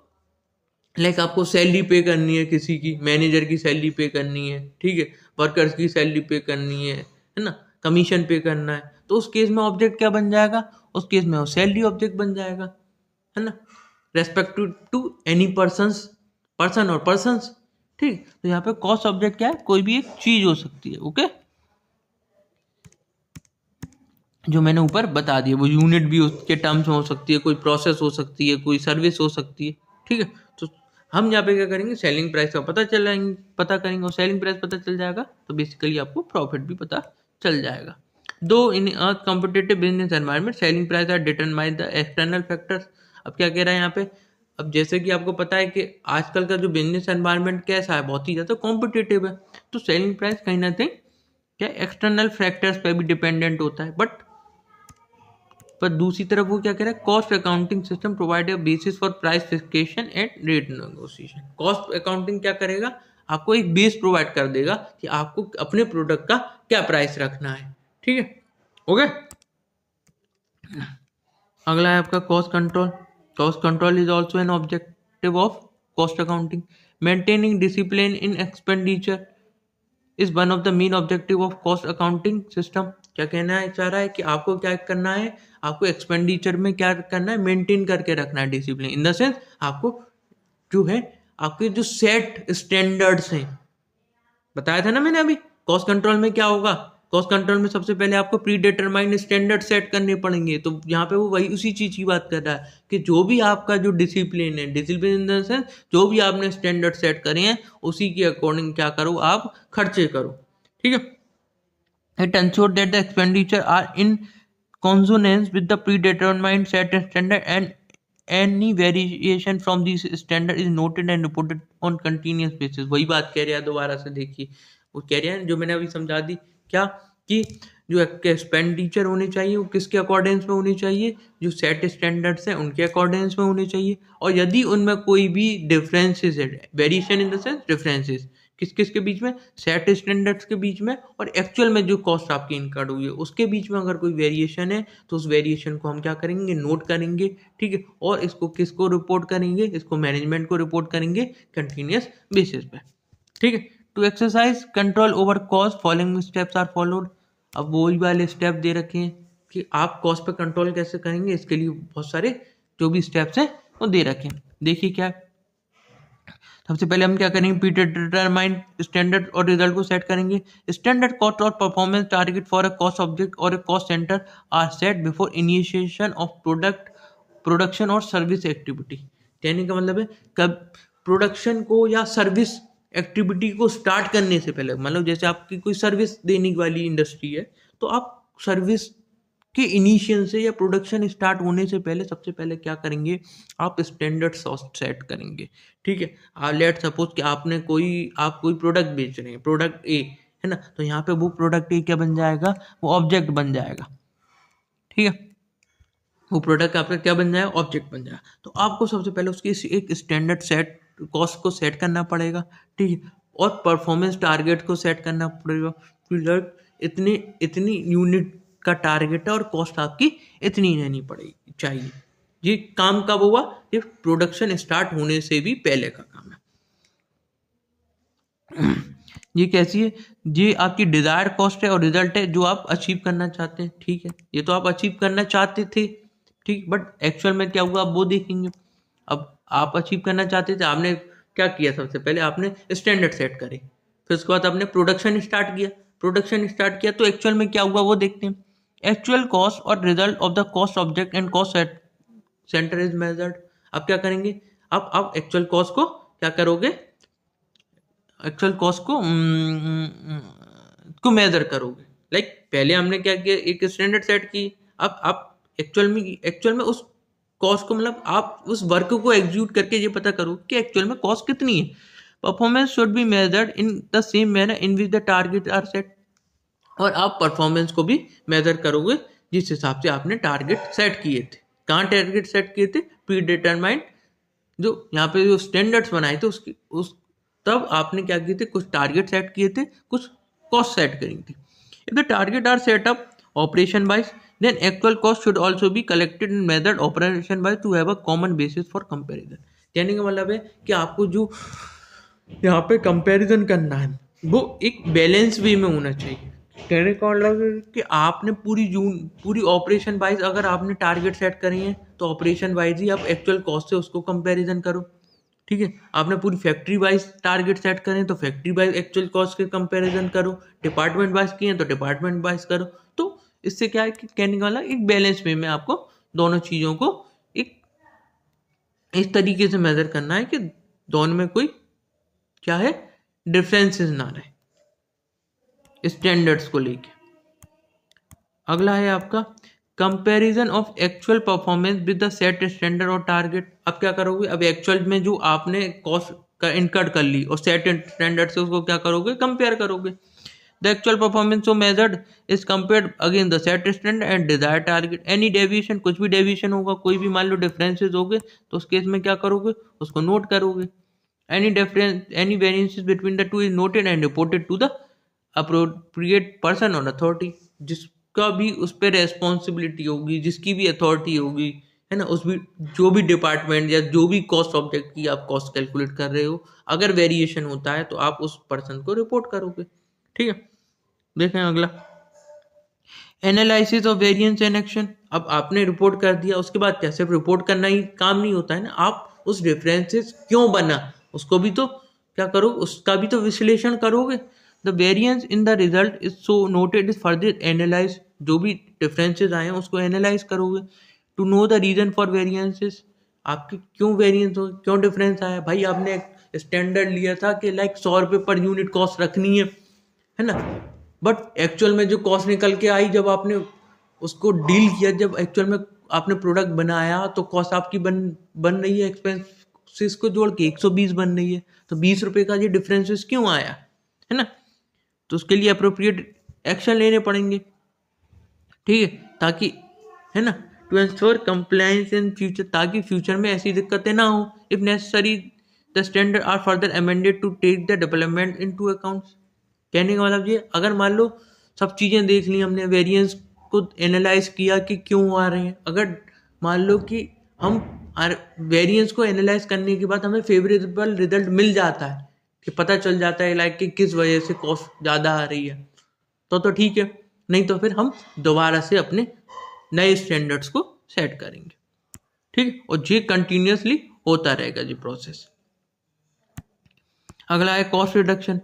लाइक आपको सैलरी पे करनी है, किसी की मैनेजर की सैलरी पे करनी है, ठीक है, वर्कर्स की सैलरी पे करनी है ना, कमीशन पे करना है, तो उस केस में ऑब्जेक्ट क्या बन जाएगा, उस केस में वो सैलरी ऑब्जेक्ट बन जाएगा, है ना, रेस्पेक्टिव टू एनी पर्सन और पर्सन्स, ठीक। तो यहाँ पे कॉस्ट ऑब्जेक्ट क्या है, कोई भी एक चीज हो सकती है, ओके। जो मैंने ऊपर बता दिया, वो यूनिट भी उसके टर्म्स में हो सकती है, कोई प्रोसेस हो सकती है, कोई सर्विस हो सकती है, ठीक है। तो हम यहाँ पे क्या करेंगे, सेलिंग प्राइस का पता करेंगे, और सेलिंग प्राइस पता चल जाएगा तो बेसिकली आपको प्रॉफिट भी पता चल जाएगा। दो in a competitive business environment selling price are determined by the external factors. अब क्या कह रहा है यहाँ पे, अब जैसे कि आपको पता है कि आजकल का जो बिजनेस एनवायरनमेंट कैसा है, बहुत ही ज़्यादा कॉम्पिटिटिव है, तो सेलिंग प्राइस कहीं ना कहीं क्या एक्सटर्नल फैक्टर्स पे भी डिपेंडेंट होता है। बट पर दूसरी तरफ वो क्या कह रहा है, cost accounting system provide a basis for price fixation and rate negotiation. Cost accounting क्या करेगा, आपको एक बेस प्रोवाइड कर देगा कि आपको अपने प्रोडक्ट का क्या प्राइस रखना है, ठीक है। ओके, अगला है आपका cost control. Cost control is also an objective of cost accounting. Maintaining discipline in expenditure is one of the main objective of cost accounting system. क्या कहना है, चाह रहा है कि आपको क्या करना है, आपको एक्सपेंडिचर में क्या करना है, मेंटेन करके रखना है डिसिप्लिन, इन द सेंस आपको जो है आपके जो सेट स्टैंडर्ड्स हैं, बताया था ना मैंने अभी। कॉस्ट कंट्रोल में क्या होगा, कॉस्ट कंट्रोल में सबसे पहले आपको प्री डिटरमाइंड स्टैंडर्ड सेट करने पड़ेंगे। तो यहाँ पे वो वही उसी चीज की बात कर रहा है कि जो भी आपका जो डिसिप्लिन है, डिसिप्लिन इन द सेंस जो भी आपने स्टैंडर्ड सेट करे हैं उसी के अकॉर्डिंग क्या करो, आप खर्चे करो, ठीक है। It ensure that the expenditure are in consonance with the predetermined set standard and any variation from these standard is noted and reported on continuous basis। वही बात कह रहे हैं, दोबारा से देखिए, वो कह रहे हैं जो मैंने अभी समझा दी, क्या कि जो एक्सपेंडिचर होने चाहिए वो किसके अकॉर्डेंस में होनी चाहिए, जो सेट स्टैंडर्ड्स हैं उनके अकॉर्डेंस में होने चाहिए, और यदि उनमें कोई भी डिफरेंसेस है, variation in the sense differences किस किस के बीच में, सेट स्टैंडर्ड्स के बीच में और एक्चुअल में जो कॉस्ट आपकी इनकर्ड हुई है उसके बीच में अगर कोई वेरिएशन है तो उस वेरिएशन को हम क्या करेंगे, नोट करेंगे, ठीक है। और इसको किसको रिपोर्ट करेंगे, इसको मैनेजमेंट को रिपोर्ट करेंगे कंटिन्यूस बेसिस पे, ठीक है। To exercise control over cost following steps are followed. अब वही वाले स्टेप दे रखे हैं कि आप कॉस्ट पे कंट्रोल कैसे करेंगे, इसके लिए बहुत सारे जो भी स्टेप्स हैं वो दे रखे हैं। देखिए क्या, सबसे पहले हम क्या करेंगे, प्री डिटरमाइंड स्टैंडर्ड और रिजल्ट को सेट करेंगे। स्टैंडर्ड कॉस्ट और performance target for a cost object और a cost centre are set before initiation of production और सर्विस एक्टिविटी। कहने का मतलब है कब प्रोडक्शन को या सर्विस एक्टिविटी को स्टार्ट करने से पहले, मतलब जैसे आपकी कोई सर्विस देने वाली इंडस्ट्री है तो आप सर्विस के इनिशियल से या प्रोडक्शन स्टार्ट होने से पहले सबसे पहले क्या करेंगे, आप स्टैंडर्ड सेट करेंगे, ठीक है। लेट सपोज कि आप कोई प्रोडक्ट बेच रहे हैं, प्रोडक्ट ए है ना, तो यहाँ पे वो प्रोडक्ट ए क्या बन जाएगा, वो ऑब्जेक्ट बन जाएगा, ठीक है। वो प्रोडक्ट आपका क्या बन जाएगा, ऑब्जेक्ट बन जाएगा। तो आपको सबसे पहले उसकी एक स्टैंडर्ड सेट कॉस्ट को सेट करना पड़ेगा, ठीक है, और परफॉर्मेंस टारगेट को सेट करना पड़ेगा। इतनी इतनी यूनिट का टारगेट है और कॉस्ट आपकी इतनी रहनी पड़ेगी चाहिए। ये काम कब हुआ, ये प्रोडक्शन स्टार्ट होने से भी पहले का काम है। ये कैसी है, ये आपकी डिजायर कॉस्ट है और रिजल्ट है जो आप अचीव करना चाहते हैं, ठीक है। ये तो आप अचीव करना चाहते थे, ठीक, बट एक्चुअल में क्या हुआ आप वो देखेंगे। अब आप अचीव करना चाहते थे, आपने क्या किया, सबसे पहले आपने स्टैंडर्ड सेट करे, फिर उसके बाद आपने प्रोडक्शन स्टार्ट किया तो एक्चुअल में क्या हुआ वो देखते हैं। एक्चुअल कॉस्ट और result of the cost object and cost centre is measured. अब क्या करेंगे, अब आप एक्चुअल कॉस्ट को क्या करोगे, एक्चुअल कॉस्ट को मेजर करोगे। लाइक पहले हमने क्या किया, एक स्टैंडर्ड सेट की, अब आप एक्चुअल में उस कॉस्ट को, मतलब आप उस वर्क को एग्जीक्यूट करके ये पता करो कि एक्चुअल में कॉस्ट कितनी है। Performance should be measured in the same manner in which the target are set. और आप परफॉर्मेंस को भी मेजर करोगे जिस हिसाब से आपने टारगेट सेट किए थे। कहाँ टारगेट सेट किए थे, प्री डिटरमाइंड जो यहाँ पे जो स्टैंडर्ड्स बनाए थे उस तब आपने क्या किए थे, कुछ टारगेट सेट किए थे, कुछ कॉस्ट सेट करी थी। If the target are set up operation wise then actual cost should also be collected and measured operation wise to have a common basis for comparison. कहने का मतलब है कि आपको जो यहाँ पे कंपैरिजन करना है वो एक बैलेंस वे में होना चाहिए। कहने का मतलब है कि आपने पूरी ऑपरेशन वाइज अगर आपने टारगेट सेट करी है तो ऑपरेशन वाइज ही आप एक्चुअल कॉस्ट से उसको कंपैरिजन करो, ठीक है। आपने पूरी फैक्ट्री वाइज टारगेट सेट करें तो फैक्ट्री वाइज एक्चुअल कॉस्ट के कंपैरिजन करो, डिपार्टमेंट वाइज किए तो डिपार्टमेंट वाइज करो। तो इससे क्या है कि कहने वाला एक बैलेंस वे में आपको दोनों चीज़ों को एक इस तरीके से मेजर करना है कि दोनों में कोई क्या है डिफरेंसेस ना रहे स्टैंडर्ड्स को लेके। अगला है आपका comparison of actual performance with the set standard और टारगेट। अब क्या करोगे, अब एक्चुअल में जो आपने कॉस्ट का इनकट कर ली और सेट स्टैंडर्ड से उसको क्या करोगे, कंपेयर करोगे। The actual performance so measured is compared against the set standard and desire target. Any deviation, कुछ भी डेविएशन होगा, कोई भी मान लो डिफरेंसेस हो गए, तो उस केस में क्या करोगे, उसको नोट करोगे। Any difference, any variances between the two is noted and reported to the appropriate person और अथॉरिटी। जिसका भी उस पर रेस्पॉन्सिबिलिटी होगी, जिसकी भी अथॉरिटी होगी, है ना, उस भी जो भी डिपार्टमेंट या जो भी कॉस्ट ऑब्जेक्ट की आप कॉस्ट कैलकुलेट कर रहे हो, अगर वेरिएशन होता है तो आप उस पर्सन को रिपोर्ट करोगे। ठीक है, देखें अगला analysis of variance and action. अब आपने रिपोर्ट कर दिया, उसके बाद क्या सिर्फ रिपोर्ट करना ही काम नहीं होता है ना, आप उस डिफरेंसेस क्यों बना उसको भी तो क्या करो, उसका भी तो विश्लेषण करोगे। The variance in the result is so noted is further analyze. जो भी डिफरेंसेस आए हैं उसको एनालाइज करोगे to know the reason for variances. आपके क्यों वेरिएंस हो, क्यों डिफरेंस आया। भाई आपने एक स्टैंडर्ड लिया था कि लाइक 100 रुपये पर यूनिट कॉस्ट रखनी है ना, बट एक्चुअल में जो कॉस्ट निकल के आई, जब आपने उसको डील किया, जब एक्चुअल में आपने प्रोडक्ट बनाया, तो कॉस्ट आपकी बन रही है एक्सपेंसेस को जोड़ के 120 बन रही है। तो 20 रुपये का ये डिफरेंसेस क्यों आया, है ना। तो उसके लिए अप्रोप्रिएट एक्शन लेने पड़ेंगे। ठीक है, ताकि, है ना, to ensure compliance in future, ताकि फ्यूचर में ऐसी दिक्कतें ना हो। If necessary the standard are further amended to take the development into account. कहने का मतलब ये, अगर मान लो सब चीज़ें देख ली हमने, वेरिएंस को एनालाइज किया कि क्यों आ रहे हैं, अगर मान लो कि हम वेरिएंस को एनालाइज करने के बाद हमें फेवरेबल रिजल्ट मिल जाता है, कि पता चल जाता है लाइक कि किस वजह से कॉस्ट ज़्यादा आ रही है, तो ठीक है, नहीं तो फिर हम दोबारा से अपने नए स्टैंडर्ड्स को सेट करेंगे। ठीक है, और ये कंटिन्यूसली होता रहेगा जी प्रोसेस। अगला है cost reduction.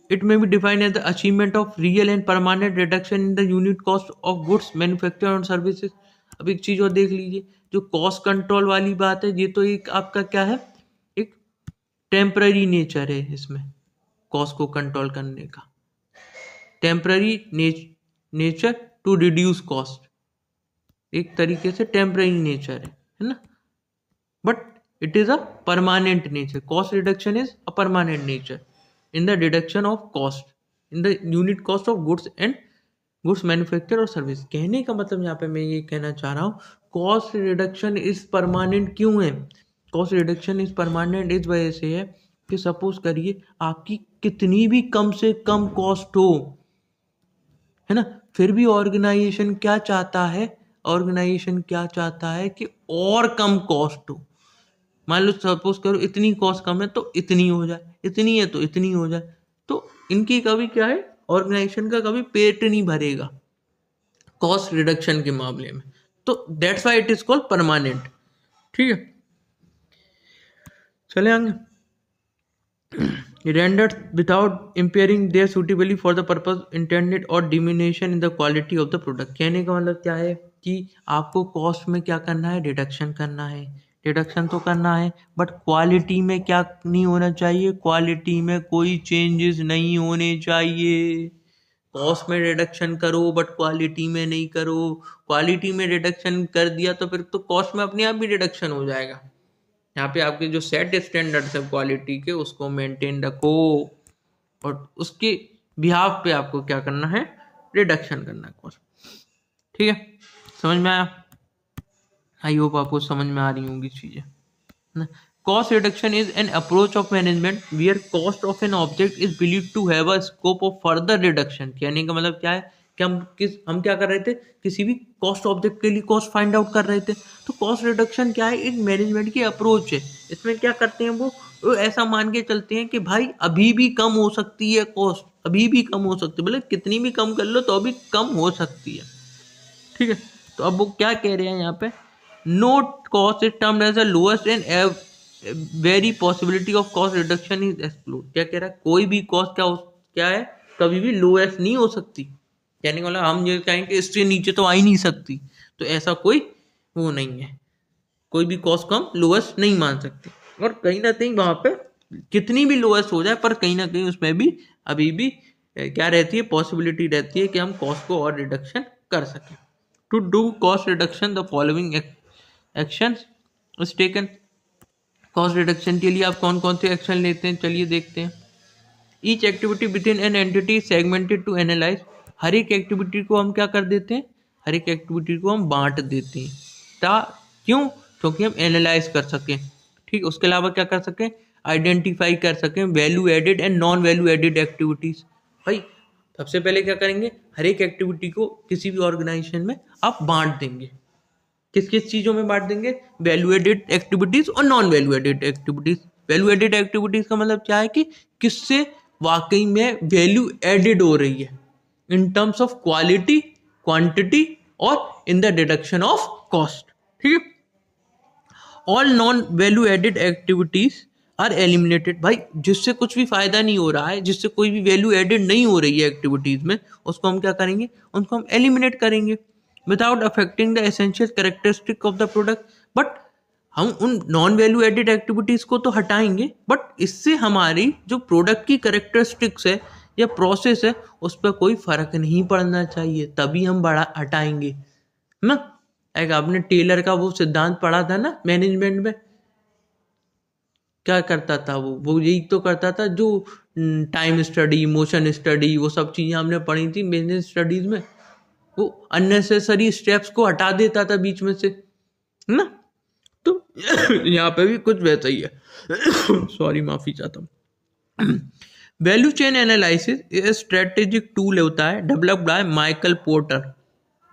It may be defined as the achievement of real and permanent reduction in the unit cost of goods manufactured और services। अब एक चीज और देख लीजिए, जो कॉस्ट कंट्रोल वाली बात है, ये तो एक आपका क्या है, एक टेम्पररी नेचर है इसमें, कॉस्ट को कंट्रोल करने का temporary nature to reduce cost, एक तरीके से टेम्पररी नेचर है ना, but it is a permanent nature. Cost reduction is a permanent nature in the reduction of cost in the unit cost of goods and goods manufactured और service. कहने का मतलब यहाँ पे मैं ये कहना चाह रहा हूँ, कॉस्ट रिडक्शन इज परमानेंट क्यों है। कॉस्ट रिडक्शन इज परमानेंट इस वजह से है कि सपोज करिए आपकी कितनी भी कम से कम कॉस्ट हो, है ना, फिर भी ऑर्गेनाइजेशन क्या चाहता है, ऑर्गेनाइजेशन क्या चाहता है कि और कम कॉस्ट हो। मान लो सपोज करो इतनी कॉस्ट कम है तो इतनी हो जाए, इतनी है तो इतनी हो जाए, तो इनकी कभी क्या है, ऑर्गेनाइजेशन का कभी पेट नहीं भरेगा कॉस्ट रिडक्शन के मामले में। तो that's why it is called permanent. ठीक है, चले आगे। rendered without impairing their suitably for the purpose intended or diminution in the quality of the product। कहने का मतलब क्या है कि आपको कॉस्ट में क्या करना है, रिडक्शन करना है, रिडक्शन तो करना है, बट क्वालिटी में क्या नहीं होना चाहिए, क्वालिटी में कोई चेंजेस नहीं होने चाहिए। कॉस्ट में रिडक्शन करो बट क्वालिटी में नहीं करो। क्वालिटी में रिडक्शन कर दिया तो फिर तो कॉस्ट में अपने आप भी रिडक्शन हो जाएगा। यहाँ पे आपके जो सेट स्टैंडर्ड्स है क्वालिटी के, उसको मेंटेन रखो, और उसके बिहाफ पे आपको क्या करना है, रिडक्शन करना है कॉस्ट। ठीक है, समझ में आया। आई होप आपको समझ में आ रही होंगी चीजें। Cost reduction is an approach of management where cost of an object is believe to have a scope of further reduction. कहने का मतलब क्या है कि हम क्या कर रहे थे, किसी भी कॉस्ट ऑब्जेक्ट के लिए कॉस्ट फाइंड आउट कर रहे थे। तो कॉस्ट रिडक्शन क्या है, एक मैनेजमेंट की अप्रोच है। इसमें क्या करते हैं वो ऐसा मान के चलते हैं कि भाई अभी भी कम हो सकती है कॉस्ट, अभी भी कम हो सकती है, बोले कितनी भी कम कर लो तो अभी कम हो सकती है। ठीक है, तो अब वो क्या कह रहे हैं यहाँ पे, note cost is termed as the lowest and very possibility of cost reduction is exclude. क्या कह रहा है, कोई भी कॉस्ट क्या है, कभी भी लोएस्ट नहीं हो सकती, कहने का मतलब हम ये कहेंगे कि इससे नीचे तो आ ही नहीं सकती, तो ऐसा कोई वो नहीं है, कोई भी कॉस्ट को हम लोएस्ट नहीं मान सकते। और कहीं ना कहीं वहाँ पे कितनी भी लोएस्ट हो जाए पर कहीं ना कहीं उसमें भी अभी भी क्या रहती है, पॉसिबिलिटी रहती है कि हम कॉस्ट को और रिडक्शन कर सकें। To do cost reduction the following action is taken. Cost reduction के लिए आप कौन कौन से एक्शन लेते हैं, चलिए देखते हैं। Each activity within an entity segmented to analyse. हर एक एक्टिविटी को हम क्या कर देते हैं, हर एक एक्टिविटी को हम बांट देते हैं, ता क्यों, क्योंकि हम एनालाइज कर सकें। ठीक, उसके अलावा क्या कर सकें, आइडेंटिफाई कर सकें value added and non value added activities. भाई सबसे पहले क्या करेंगे, हर एक एक्टिविटी को किसी भी ऑर्गेनाइजेशन में आप बांट देंगे। किस किस चीज़ों में बांट देंगे, वैल्यू एडेड एक्टिविटीज और non value added activities. Value added activities का मतलब क्या है कि किससे वाकई में वैल्यू एडेड हो रही है in terms of quality, quantity और in the deduction of cost. ठीक है, all non value added activities are eliminated. भाई जिससे कुछ भी फायदा नहीं हो रहा है, जिससे कोई भी वैल्यू एडेड नहीं हो रही है एक्टिविटीज में, उसको हम क्या करेंगे, उनको हम एलिमिनेट करेंगे without affecting the essential characteristic of the product. But हम उन नॉन वैल्यू एडेड एक्टिविटीज को तो हटाएंगे, बट इससे हमारी जो प्रोडक्ट की कैरेक्टरिस्टिक्स है या प्रोसेस है उस पर कोई फर्क नहीं पड़ना चाहिए, तभी हम बड़ा हटाएंगे ना। एक आपने टेलर का वो सिद्धांत पढ़ा था ना मैनेजमेंट में, क्या करता था वो यही तो करता था जो टाइम स्टडी, मोशन स्टडी, वो सब चीज़ें हमने पढ़ी थी बिजनेस स्टडीज में। वो अननेसेसरी स्टेप्स को हटा देता था बीच में से, है ना। तो यहाँ पे भी कुछ वैसा ही है। सॉरी, माफी चाहता हूँ। वैल्यू चेन एनालिसिस एक स्ट्रेटेजिक टूल होता है डेवलप्ड बाय माइकल पोर्टर।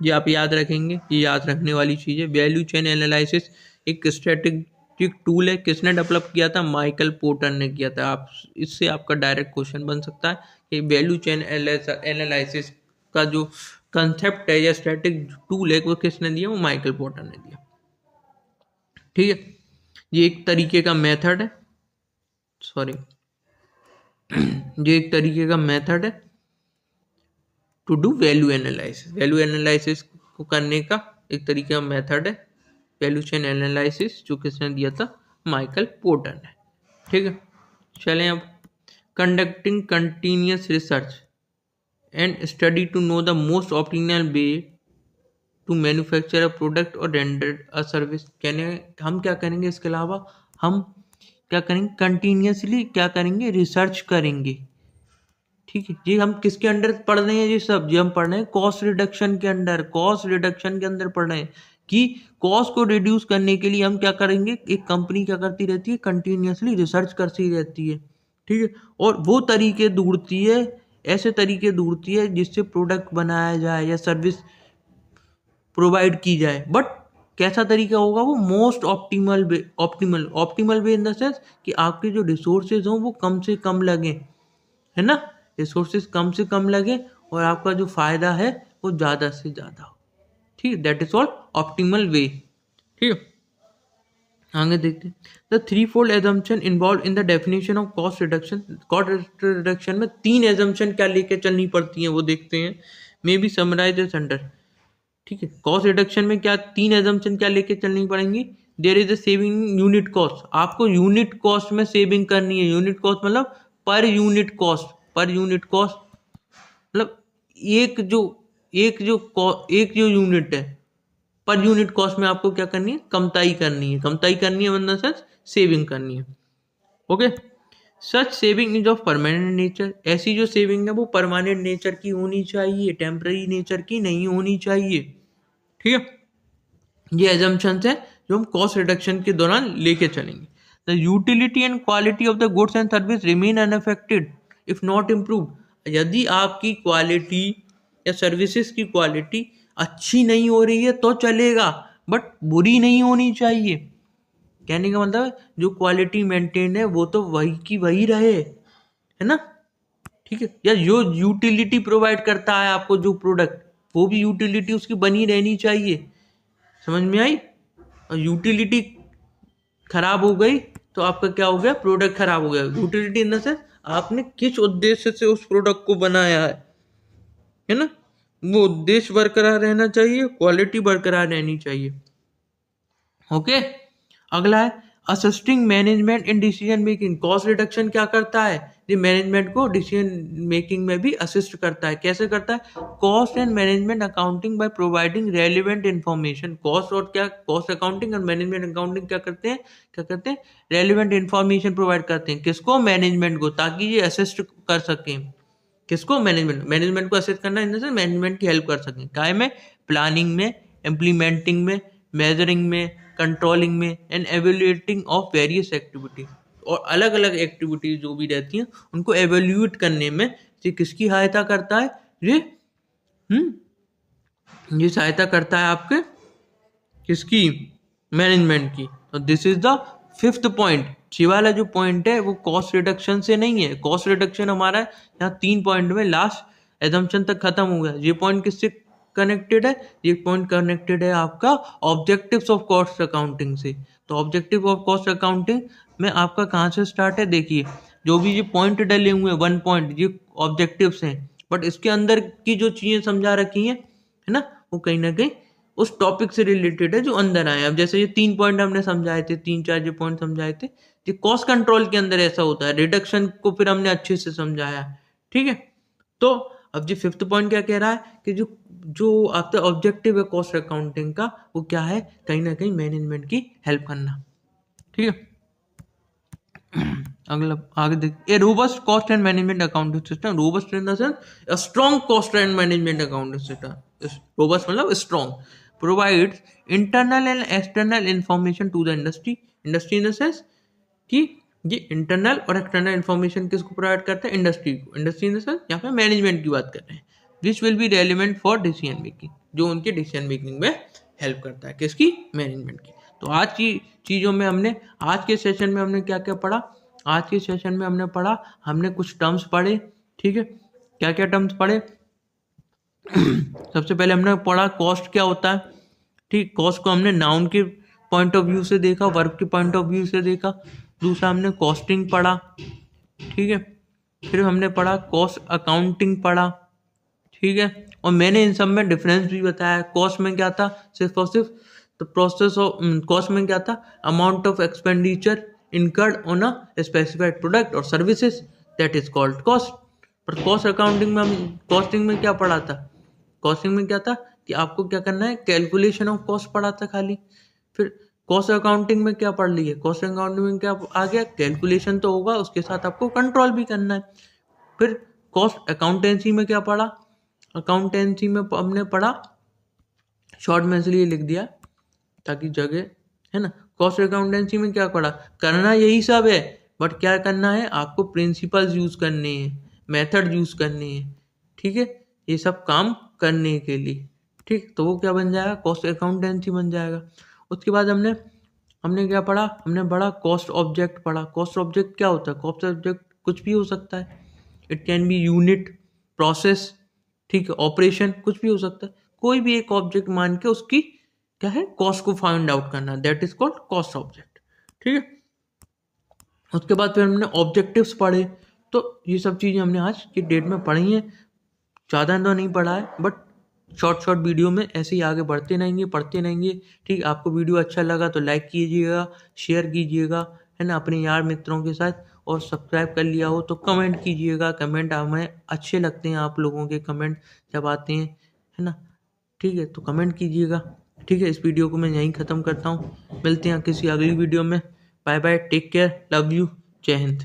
ये आप याद रखेंगे, ये याद रखने वाली चीज़ है। वैल्यू चेन एनालिसिस एक स्ट्रेटेजिक टूल है, किसने डेवलप किया था, माइकल पोर्टर ने किया था। आप इससे आपका डायरेक्ट क्वेश्चन बन सकता है कि वैल्यू चेन एनालिसिस का जो कंसेप्ट है या स्ट्रेटेजिक टूल है वो किसने दिया, वो माइकल पोर्टर ने दिया। ठीक है, ये एक तरीके का मेथड है, सॉरी ये एक तरीके का मेथड है to do value analysis. Value analysis को करने का एक तरीके का मेथड है वैल्यू चेन एनालिसिस, जो किसने दिया था, माइकल पोर्टर ने। ठीक है, चलें अब। Conducting continuous research and study to know the most optimal way to manufacture a product और रेंडर अ सर्विस। कहने हम क्या करेंगे, इसके अलावा हम क्या करेंगे, कंटिन्यूसली क्या करेंगे, रिसर्च करेंगे। ठीक है, ये हम किसके अंडर पढ़ रहे हैं, ये सब ये हम पढ़ रहे हैं कॉस्ट रिडक्शन के अंडर। कॉस्ट रिडक्शन के अंदर पढ़ रहे हैं कि कॉस्ट को रिड्यूस करने के लिए हम क्या करेंगे, एक कंपनी क्या करती रहती है, कंटिन्यूसली रिसर्च करती रहती है। ठीक है, और वो तरीके ढूंढती है, ऐसे तरीके ढूंढती है जिससे प्रोडक्ट बनाया जाए या सर्विस प्रोवाइड की जाए। बट कैसा तरीका होगा वो, most optimal way. Optimal way in the sense कि आपके जो रिसोर्सेज हों वो कम से कम लगे, है ना, रिसोर्सेज कम से कम लगे और आपका जो फायदा है वो ज़्यादा से ज़्यादा हो। ठीक है, दैट इज ऑल ऑप्टिमल वे। ठीक है, आगे देखते हैं। The three fold assumption involve in the definition of cost reduction. Cost reduction में 3 एजम्पशन क्या लेके चलनी पड़ती हैं वो देखते हैं। May be summarize this under. ठीक है, कॉस्ट रिडक्शन में क्या 3 एजम्पशन क्या लेके चलनी पड़ेंगी। There is a saving unit cost, आपको यूनिट कॉस्ट में सेविंग करनी है। यूनिट कॉस्ट मतलब per unit cost, per unit cost मतलब एक जो यूनिट है, पर यूनिट कॉस्ट में आपको क्या करनी है, कमताई करनी है। कमताई करनी है मतलब सच सेविंग करनी है। Okay, such saving is of permanent nature. ऐसी जो सेविंग है वो परमानेंट नेचर की होनी चाहिए, टेम्पररी नेचर की नहीं होनी चाहिए। ठीक है, ये एजम्पशंस है जो हम कॉस्ट रिडक्शन के दौरान लेके चलेंगे। The utility and quality of the goods and service remain unaffected if not improved. यदि आपकी क्वालिटी या सर्विसेज की क्वालिटी अच्छी नहीं हो रही है तो चलेगा, बट बुरी नहीं होनी चाहिए। कहने का मतलब जो क्वालिटी मेंटेन है वो तो वही की वही रहे, है ना। ठीक है, या जो यूटिलिटी प्रोवाइड करता है आपको जो प्रोडक्ट, वो भी यूटिलिटी उसकी बनी रहनी चाहिए। समझ में आई। और यूटिलिटी खराब हो गई तो आपका क्या हो गया, प्रोडक्ट खराब हो गया। यूटिलिटी इन द सेंस आपने किस उद्देश्य से उस प्रोडक्ट को बनाया है ना। वो उद्देश्य बरकरार रहना चाहिए, क्वालिटी बरकरार रहनी चाहिए। ओके, अगला है assisting management in decision making. Cost reduction क्या करता है, ये मैनेजमेंट को डिसीजन मेकिंग में भी असिस्ट करता है। कैसे करता है, cost and management accounting by providing relevant information. Cost और क्या, कॉस्ट अकाउंटिंग और मैनेजमेंट अकाउंटिंग क्या करते हैं, रेलिवेंट इन्फॉर्मेशन प्रोवाइड करते हैं। किसको, मैनेजमेंट को, ताकि ये असिस्ट कर सकें। किसको, मैनेजमेंट को असिस्ट करना, इन से मैनेजमेंट की हेल्प कर सकें। काय में, प्लानिंग में, इम्प्लीमेंटिंग में, मेजरिंग में, कंट्रोलिंग में and evaluating of various activity. और अलग अलग एक्टिविटीज जो भी रहती हैं उनको एवेल्यूएट करने में ये किसकी सहायता करता है, ये सहायता करता है आपके किसकी, मैनेजमेंट की। तो this is the fifth point. ये वाला जो पॉइंट है वो कॉस्ट रिडक्शन से नहीं है। कॉस्ट रिडक्शन हमारा यहाँ 3 पॉइंट में लास्ट एजम्पशन तक खत्म हो गया। ये पॉइंट किससे कनेक्टेड है, ये पॉइंट कनेक्टेड है आपका ऑब्जेक्टिव्स ऑफ कॉस्ट अकाउंटिंग से। तो ऑब्जेक्टिव ऑफ कॉस्ट अकाउंटिंग में आपका कहाँ से स्टार्ट है, देखिए जो भी ये पॉइंट डले हुए हैं 1 पॉइंट, ये ऑब्जेक्टिव्स हैं, बट इसके अंदर की जो चीजें समझा रखी हैं, है ना, वो कहीं ना कहीं उस टॉपिक से रिलेटेड है जो अंदर आए। अब जैसे ये 3 पॉइंट हमने समझाए थे, 3-4 जो पॉइंट समझाए थे, ये कॉस्ट कंट्रोल के अंदर ऐसा होता है। रिडक्शन को फिर हमने अच्छे से समझाया, ठीक है। तो अब जी फिफ्थ पॉइंट क्या कह रहा है कि जो जो आपका ऑब्जेक्टिव है कॉस्ट अकाउंटिंग का, वो क्या है, कहीं ना कहीं मैनेजमेंट की हेल्प करना, ठीक है। अगला आगे देख, a robust cost and management accounting system. Robust in the sense a strong cost and management accounting system. Robust मतलब strong, provides internal and external information to the industry. Industry in the sense कि ये internal और external information किसको provide करता है, industry को। Industry in the sense यहाँ पे मैनेजमेंट की बात कर रहे हैं। Which will be relevant for decision making, जो उनके डिसीजन मेकिंग में हेल्प करता है, किसकी, मैनेजमेंट की। तो आज की चीज़ों में हमने, आज के सेशन में हमने क्या क्या पढ़ा, आज के सेशन में हमने पढ़ा, हमने कुछ टर्म्स पढ़े, ठीक है। क्या क्या टर्म्स पढ़े, सबसे पहले हमने पढ़ा कॉस्ट क्या होता है, ठीक। कॉस्ट को हमने नाउन के पॉइंट ऑफ व्यू से देखा, वर्ब के पॉइंट ऑफ व्यू से देखा। दूसरा हमने कॉस्टिंग पढ़ा, ठीक है। फिर हमने पढ़ा कॉस्ट अकाउंटिंग पढ़ा, ठीक है। और मैंने इन सब में डिफरेंस भी बताया। कॉस्ट में क्या था, सिर्फ और सिर्फ द प्रोसेस ऑफ, कॉस्ट में क्या था, amount of expenditure incurred on a specified product और services, that is called cost. पर कॉस्ट अकाउंटिंग में हम, कॉस्टिंग में क्या पढ़ा था, कॉस्टिंग में क्या था कि आपको क्या करना है, कैलकुलेशन ऑफ कॉस्ट पढ़ा था खाली। फिर कॉस्ट अकाउंटिंग में क्या पढ़ लिया, कॉस्ट अकाउंटिंग में क्या आ गया, कैलकुलेशन तो होगा, उसके साथ आपको कंट्रोल भी करना है। फिर कॉस्ट अकाउंटेंसी में क्या पढ़ा, अकाउंटेंसी में हमने पढ़ा, शॉर्ट में इसलिए लिख दिया ताकि जगह, है ना। कॉस्ट अकाउंटेंसी में क्या पढ़ा, करना यही सब है, बट क्या करना है, आपको प्रिंसिपल्स यूज करने हैं, मेथड यूज करने हैं, ठीक है, ये सब काम करने के लिए, ठीक। तो वो क्या बन जाएगा, कॉस्ट अकाउंटेंसी बन जाएगा। उसके बाद हमने क्या पढ़ा, हमने पढ़ा कॉस्ट ऑब्जेक्ट पढ़ा। कॉस्ट ऑब्जेक्ट क्या होता है, कॉस्ट ऑब्जेक्ट कुछ भी हो सकता है, it can B unit, process, ठीक है, ऑपरेशन, कुछ भी हो सकता है। कोई भी एक ऑब्जेक्ट मान के उसकी क्या है, कॉस्ट को फाइंड आउट करना, that is called cost object, ठीक है। उसके बाद फिर हमने ऑब्जेक्टिव्स पढ़े। तो ये सब चीज़ें हमने आज की डेट में पढ़ी हैं, ज़्यादा तो नहीं पढ़ा है, बट शॉर्ट शॉर्ट वीडियो में ऐसे ही आगे बढ़ते रहेंगे, पढ़ते रहेंगे, ठीक। आपको वीडियो अच्छा लगा तो लाइक कीजिएगा, शेयर कीजिएगा, है ना, अपने यार मित्रों के साथ। और सब्सक्राइब कर लिया हो तो कमेंट कीजिएगा। कमेंट हमें अच्छे लगते हैं, आप लोगों के कमेंट जब आते हैं, है ना, ठीक है। तो कमेंट कीजिएगा, ठीक है। इस वीडियो को मैं यहीं ख़त्म करता हूँ, मिलते हैं किसी अगली वीडियो में। Bye bye, take care, love you, Jai Hind.